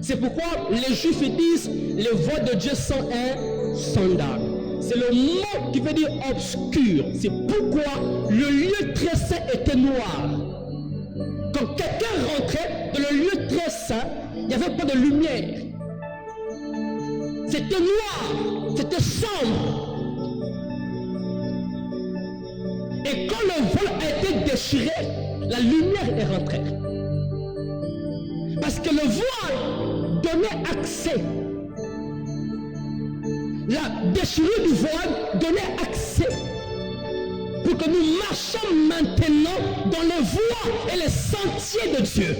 C'est pourquoi les Juifs disent les voies de Dieu sont insondables. C'est le mot qui veut dire obscur. C'est pourquoi le lieu très saint était noir. Quand quelqu'un rentrait dans le lieu très saint, il n'y avait pas de lumière. C'était noir, c'était sombre. a été déchiré, la lumière est rentrée. Parce que le voile donnait accès. La déchirure du voile donnait accès pour que nous marchions maintenant dans les voies et les sentiers de Dieu.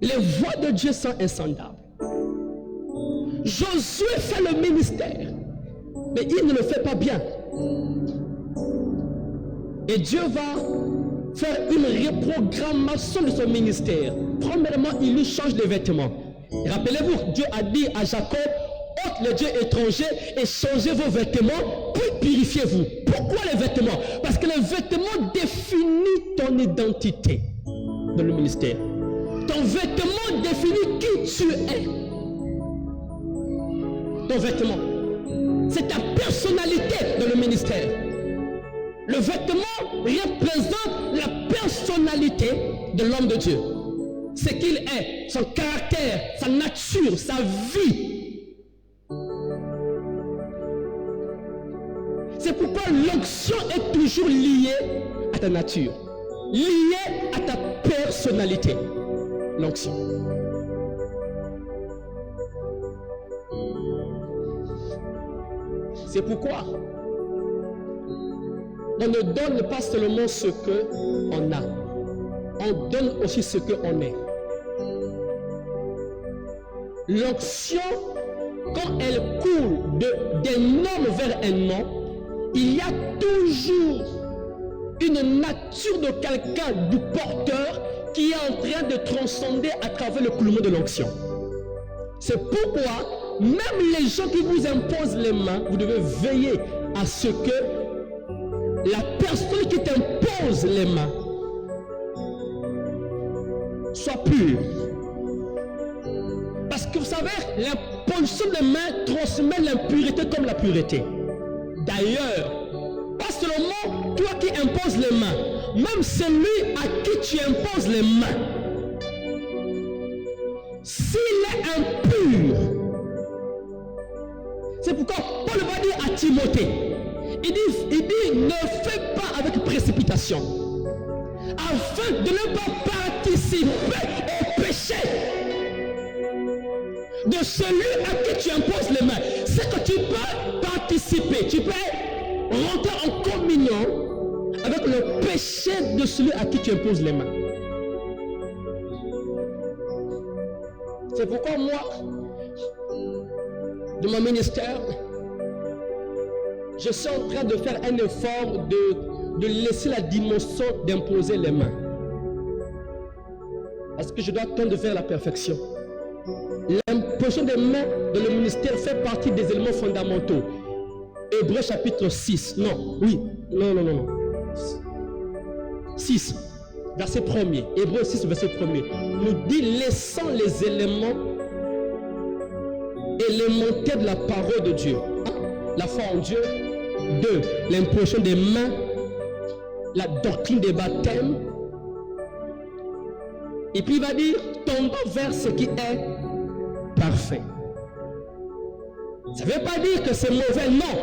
Les voies de Dieu sont insondables. Josué fait le ministère, mais il ne le fait pas bien. Et Dieu va faire une reprogrammation de son ministère. Premièrement, il lui change les vêtements. Rappelez-vous, Dieu a dit à Jacob, ôte les dieux étrangers et changez vos vêtements, puis purifiez-vous. Pourquoi les vêtements? Parce que les vêtements définissent ton identité dans le ministère. Ton vêtement définit qui tu es. Ton vêtement, c'est ta personnalité dans le ministère. Le vêtement représente la personnalité de l'homme de Dieu. Ce qu'il est, son caractère, sa nature, sa vie. C'est pourquoi l'onction est toujours liée à ta nature, liée à ta personnalité. L'onction. C'est pourquoi on ne donne pas seulement ce qu'on a, on donne aussi ce qu'on est. L'onction, quand elle coule d'un homme vers un homme, il y a toujours une nature de quelqu'un, du porteur, qui est en train de transcender à travers le coulement de l'onction. C'est pourquoi, même les gens qui vous imposent les mains, vous devez veiller à ce que la personne qui t'impose les mains soit pure. Parce que vous savez, l'imposition des mains transmet l'impureté comme la pureté. D'ailleurs, pas seulement toi qui imposes les mains, même celui à qui tu imposes les mains, s'il est impur, c'est pourquoi Paul va dire à Timothée, il dit, ne fais pas avec précipitation, afin de ne pas participer au péché de celui à qui tu imposes les mains. C'est que tu peux participer, tu peux rentrer en communion avec le péché de celui à qui tu imposes les mains. C'est pourquoi moi, de mon ministère, je suis en train de faire un effort de laisser la dimension d'imposer les mains. Parce que je dois tendre vers la perfection. L'imposition des mains dans le ministère fait partie des éléments fondamentaux. Hébreux chapitre 6. Non, oui. Non. 6. Verset 1er. Hébreux 6, verset 1er. Nous dit, laissant les éléments élémentaires de la parole de Dieu. 1. La foi en Dieu. 2. L'imposition des mains. La doctrine des baptêmes. Et puis il va dire, tendons vers ce qui est parfait. Ça ne veut pas dire que c'est mauvais, non.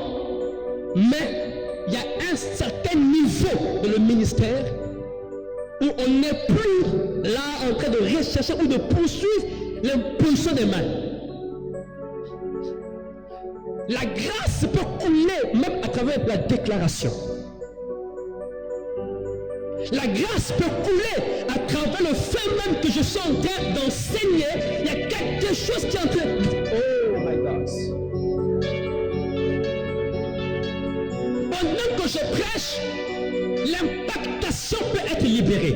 Mais il y a un certain niveau de le ministère où on n'est plus là en train de rechercher ou de poursuivre l'impulsion des mains. La grâce peut couler même à travers la déclaration. La grâce peut couler à travers le fait même que je suis en train d'enseigner. Il y a quelque chose qui est en train... Oh my God. Pendant que je prêche, l'impactation peut être libérée.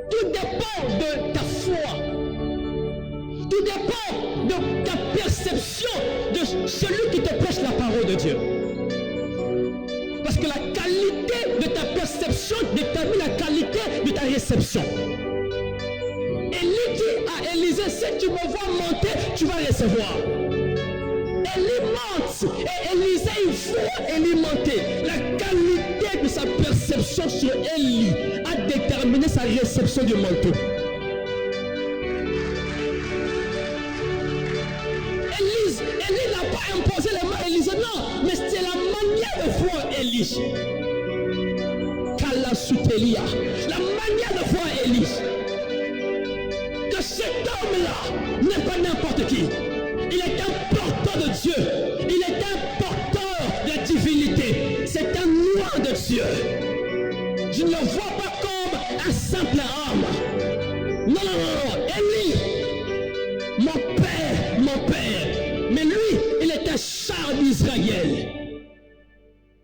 Tout dépend de ta foi. Tout dépend de ta perception de celui qui te prêche la parole de Dieu. Parce que la qualité de ta perception détermine la qualité de ta réception. Élie dit à Élisée, si tu me vois monter, tu vas recevoir. Élie monte et Élisée il voit Élie monter. La qualité de sa perception sur Élie a déterminé sa réception du manteau. pas imposer les mains à Élisée, non, mais c'était la manière de voir Élie. Kala Soutelia, la manière de voir Élie. Que cet homme-là n'est pas n'importe qui. Il est un porteur de Dieu. Il est un porteur de divinité. C'est un roi de Dieu. Je ne le vois pas comme un simple homme. Non, non, non, non. Élie, mon père. Mais lui, il est un char d'Israël.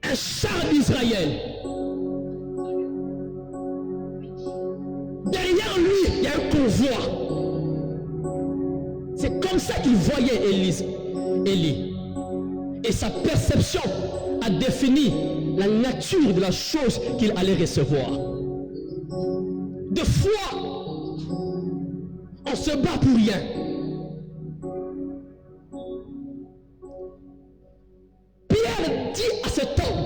Un char d'Israël. Derrière lui, il y a un convoi. C'est comme ça qu'il voyait Élie. Et sa perception a défini la nature de la chose qu'il allait recevoir. De foi, on se bat pour rien. Pierre dit à cet homme,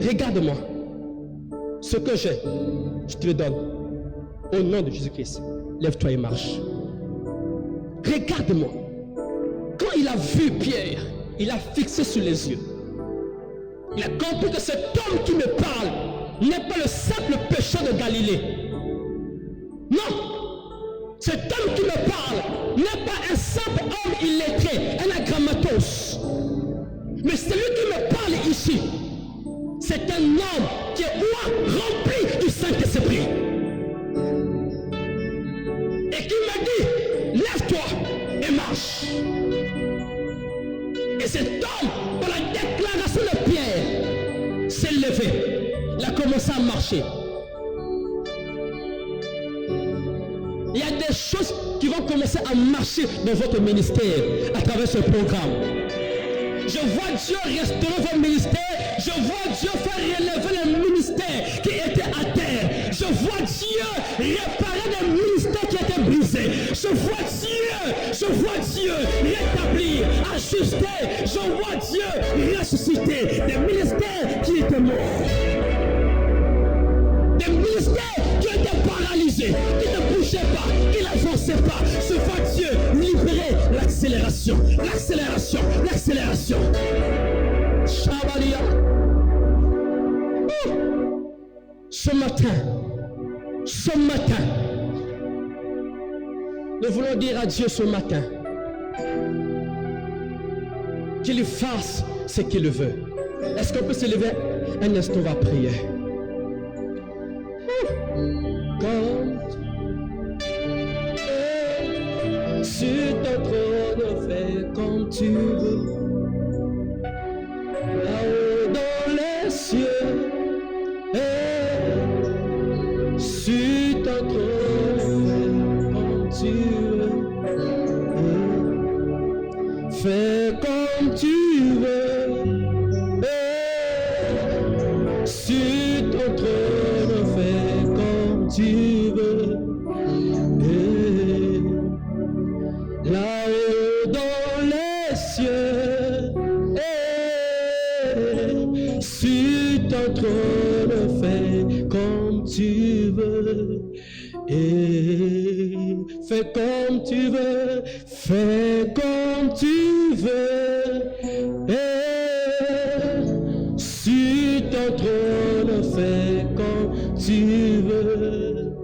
regarde-moi. Ce que j'ai, je te le donne. Au nom de Jésus-Christ, lève-toi et marche. Regarde-moi. Quand il a vu Pierre, il a fixé sur les yeux. Il a compris que cet homme qui me parle n'est pas le simple pécheur de Galilée. Non. Cet homme qui me parle n'est pas un simple homme illettré, un agrammatos. Mais celui qui me parle ici, c'est un homme qui est rempli du Saint-Esprit. Et qui m'a dit, lève-toi et marche. Et cet homme, par la déclaration de Pierre, s'est levé. Il a commencé à marcher. Il y a des choses qui vont commencer à marcher dans votre ministère à travers ce programme. Je vois Dieu restaurer votre ministère. Je vois Dieu faire relever le ministère qui était à terre. Je vois Dieu réparer le ministère qui était brisé. Je vois Dieu rétablir, ajuster. Je vois Dieu ressusciter des ministères qui étaient morts. Des ministères qui étaient paralysés, qui ne bougeaient pas, qui n'avançaient pas. Je vois Dieu libérer l'accélération. Shabalia. Ce matin, nous voulons dire à Dieu ce matin qu'il fasse ce qu'il veut. Est-ce qu'on peut se lever un instant, on va prier. Quand sur ton trône, fais comme tu veux. Là-haut dans les cieux, sur ton trône, comme tu veux. Fais comme tu veux. Sur ton trône, fais comme tu veux. Là-haut dans les cieux, sur ton trône, fais comme tu veux. Fais comme tu veux, fais comme tu veux. Sur ton trône, fais comme tu veux.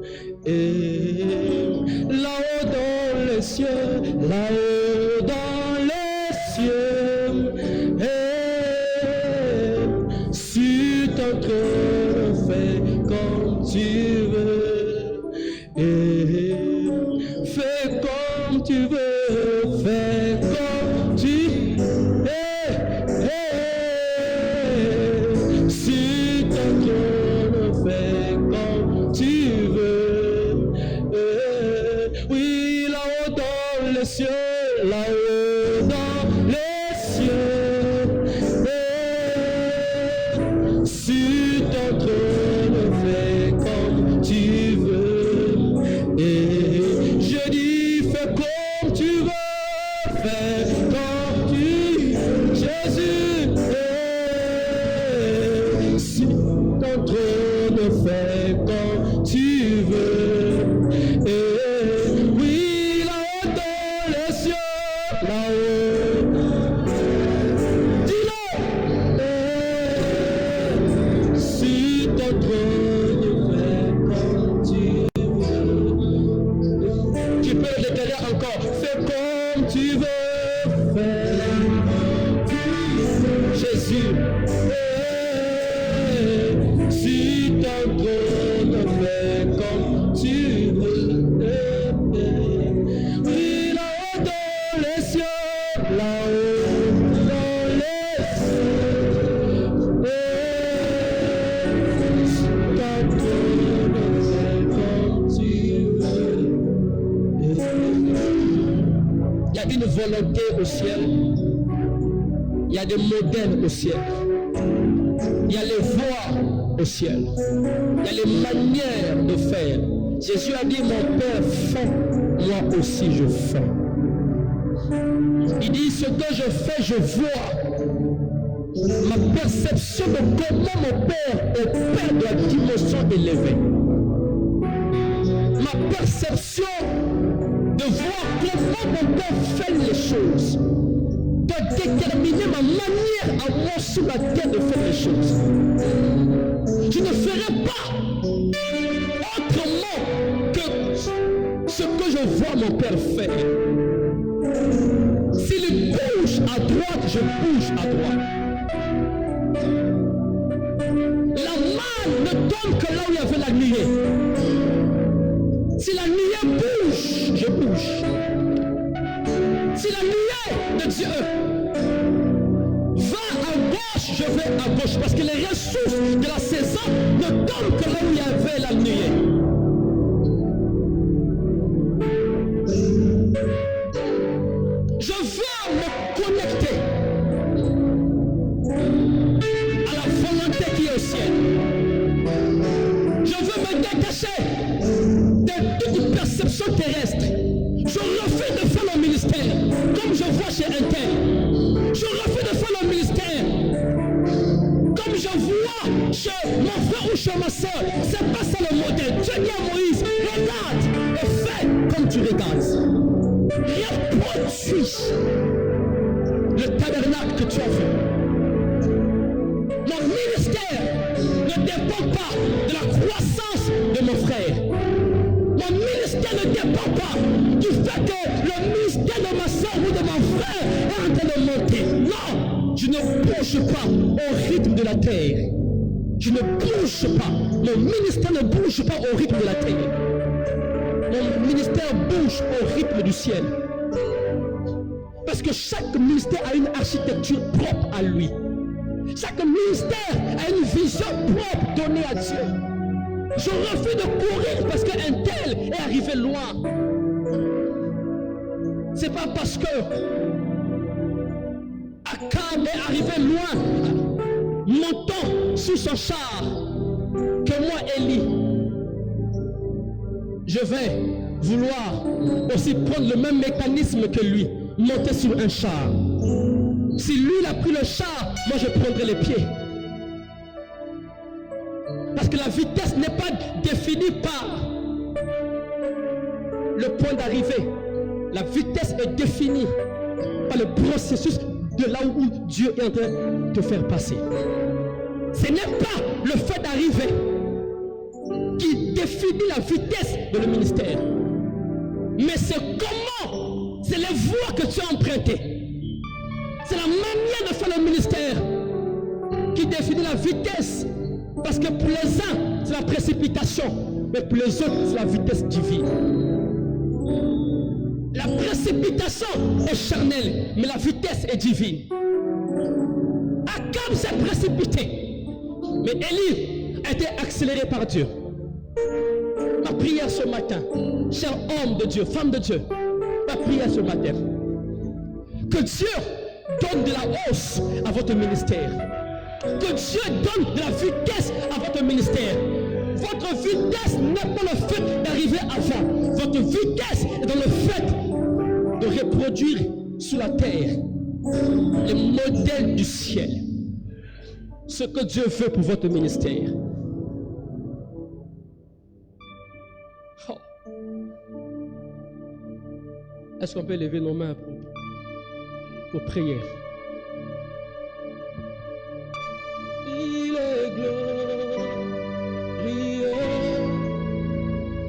Là-haut dans les cieux, là-haut dans les cieux, sur ton trône, fais comme tu veux. Fais comme tu veux, fais comme tu veux. volontés au ciel, il y a des modèles au ciel, il y a les voies au ciel, il y a les manières de faire. Jésus a dit, mon Père fait, moi aussi je fais. Il dit, ce que je fais, je vois. Ma perception de comment mon Père opère de la dimension élevée. Ma perception de voir comment mon Père fait les choses, de déterminer ma manière à moi sur la terre de faire les choses. Je ne ferai pas autrement que ce que je vois mon Père faire. S'il bouge à droite, je bouge à droite. La manne ne tombe que là où il y avait la nuée. Si la nuée bouge, je bouge. Si la nuée de Dieu va à gauche, je vais à gauche. Parce que les ressources de la saison ne tombent que là où il y avait la nuée. Je veux me connecter à la volonté qui est au ciel. Je veux me détacher de toute perception terrestre. Je refuse de faire le ministère comme je vois chez un tel. Je refuse de faire le ministère comme je vois chez mon frère ou chez ma soeur. C'est pas ça le modèle. Dieu dit à Moïse, regarde et fais comme tu regardes. Reproduis le tabernacle que tu as fait. Mon ministère ne dépend pas de la croissance de mon frère. Mon ministère ne dépend pas du fait que le ministère de ma soeur ou de mon frère est en train de monter. Non, je ne bouge pas au rythme de la terre. Je ne bouge pas. Mon ministère ne bouge pas au rythme de la terre. Mon ministère bouge au rythme du ciel. Parce que chaque ministère a une architecture propre à lui. Chaque ministère a une vision propre donnée à Dieu. Je refuse de courir parce qu'un tel est arrivé loin. C'est pas parce que Akab est arrivé loin, montant sous son char, que moi, Élie, je vais vouloir aussi prendre le même mécanisme que lui, monter sur un char. Si lui il a pris le char, moi je prendrai les pieds. Parce que la vitesse n'est pas définie par le point d'arrivée. La vitesse est définie par le processus de là où Dieu est en train de te faire passer. Ce n'est pas le fait d'arriver qui définit la vitesse de le ministère. Mais c'est comment, c'est les voies que tu as empruntées. C'est la manière de faire le ministère qui définit la vitesse. Parce que pour les uns, c'est la précipitation. Mais pour les autres, c'est la vitesse divine. La précipitation est charnelle, mais la vitesse est divine. Akab s'est précipité. Mais Élie a été accéléré par Dieu. Ma prière ce matin, cher homme de Dieu, femme de Dieu, ma prière ce matin, que Dieu donne de la hausse à votre ministère. Que Dieu donne de la vitesse à votre ministère. Votre vitesse n'est pas le fait d'arriver avant. Votre vitesse est dans le fait de reproduire sur la terre les modèles du ciel. Ce que Dieu veut pour votre ministère. Oh. Est-ce qu'on peut lever nos mains pour prier? Il est glorieux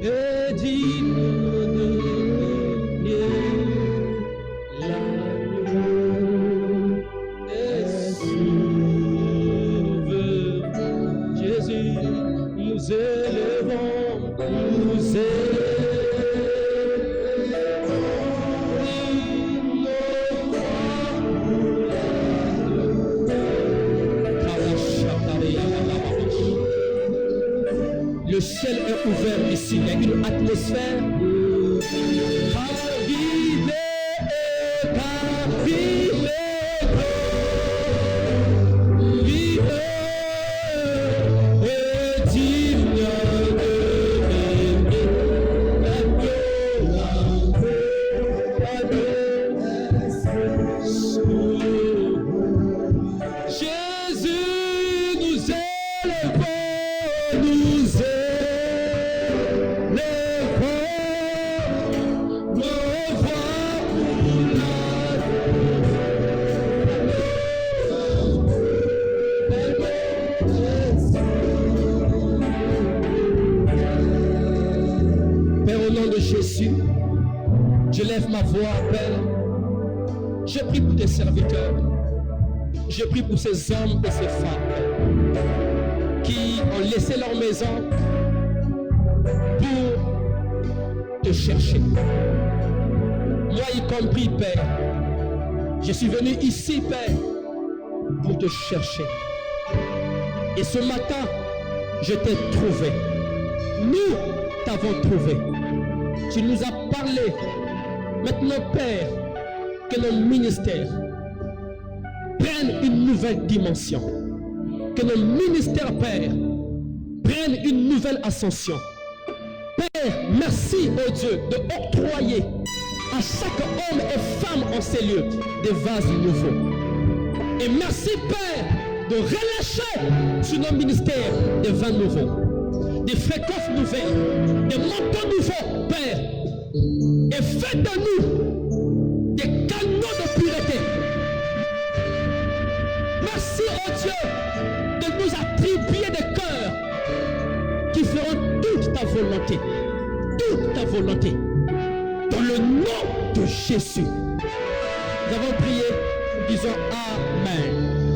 et digne de l'agneau est sauvé. Jésus, nous élevons, nous élevons. Le ciel est ouvert ici, il y a une atmosphère. voix, Père. Je prie pour tes serviteurs. Je prie pour ces hommes et ces femmes qui ont laissé leur maison pour te chercher. Moi y compris, Père. Je suis venu ici, Père, pour te chercher. Et ce matin, je t'ai trouvé. Nous t'avons trouvé. Tu nous as parlé. Maintenant, Père, que nos ministères prennent une nouvelle dimension. Que nos ministères, Père, prennent une nouvelle ascension. Père, merci, oh Dieu, de octroyer à chaque homme et femme en ces lieux des vases nouveaux. Et merci, Père, de relâcher sur nos ministères des vins nouveaux, des fréquences nouvelles, des manteaux nouveaux, Père. Et faites de nous des canaux de pureté. Merci, oh Dieu, de nous attribuer des cœurs qui feront toute ta volonté. Toute ta volonté. Dans le nom de Jésus. Nous avons prié, disons Amen.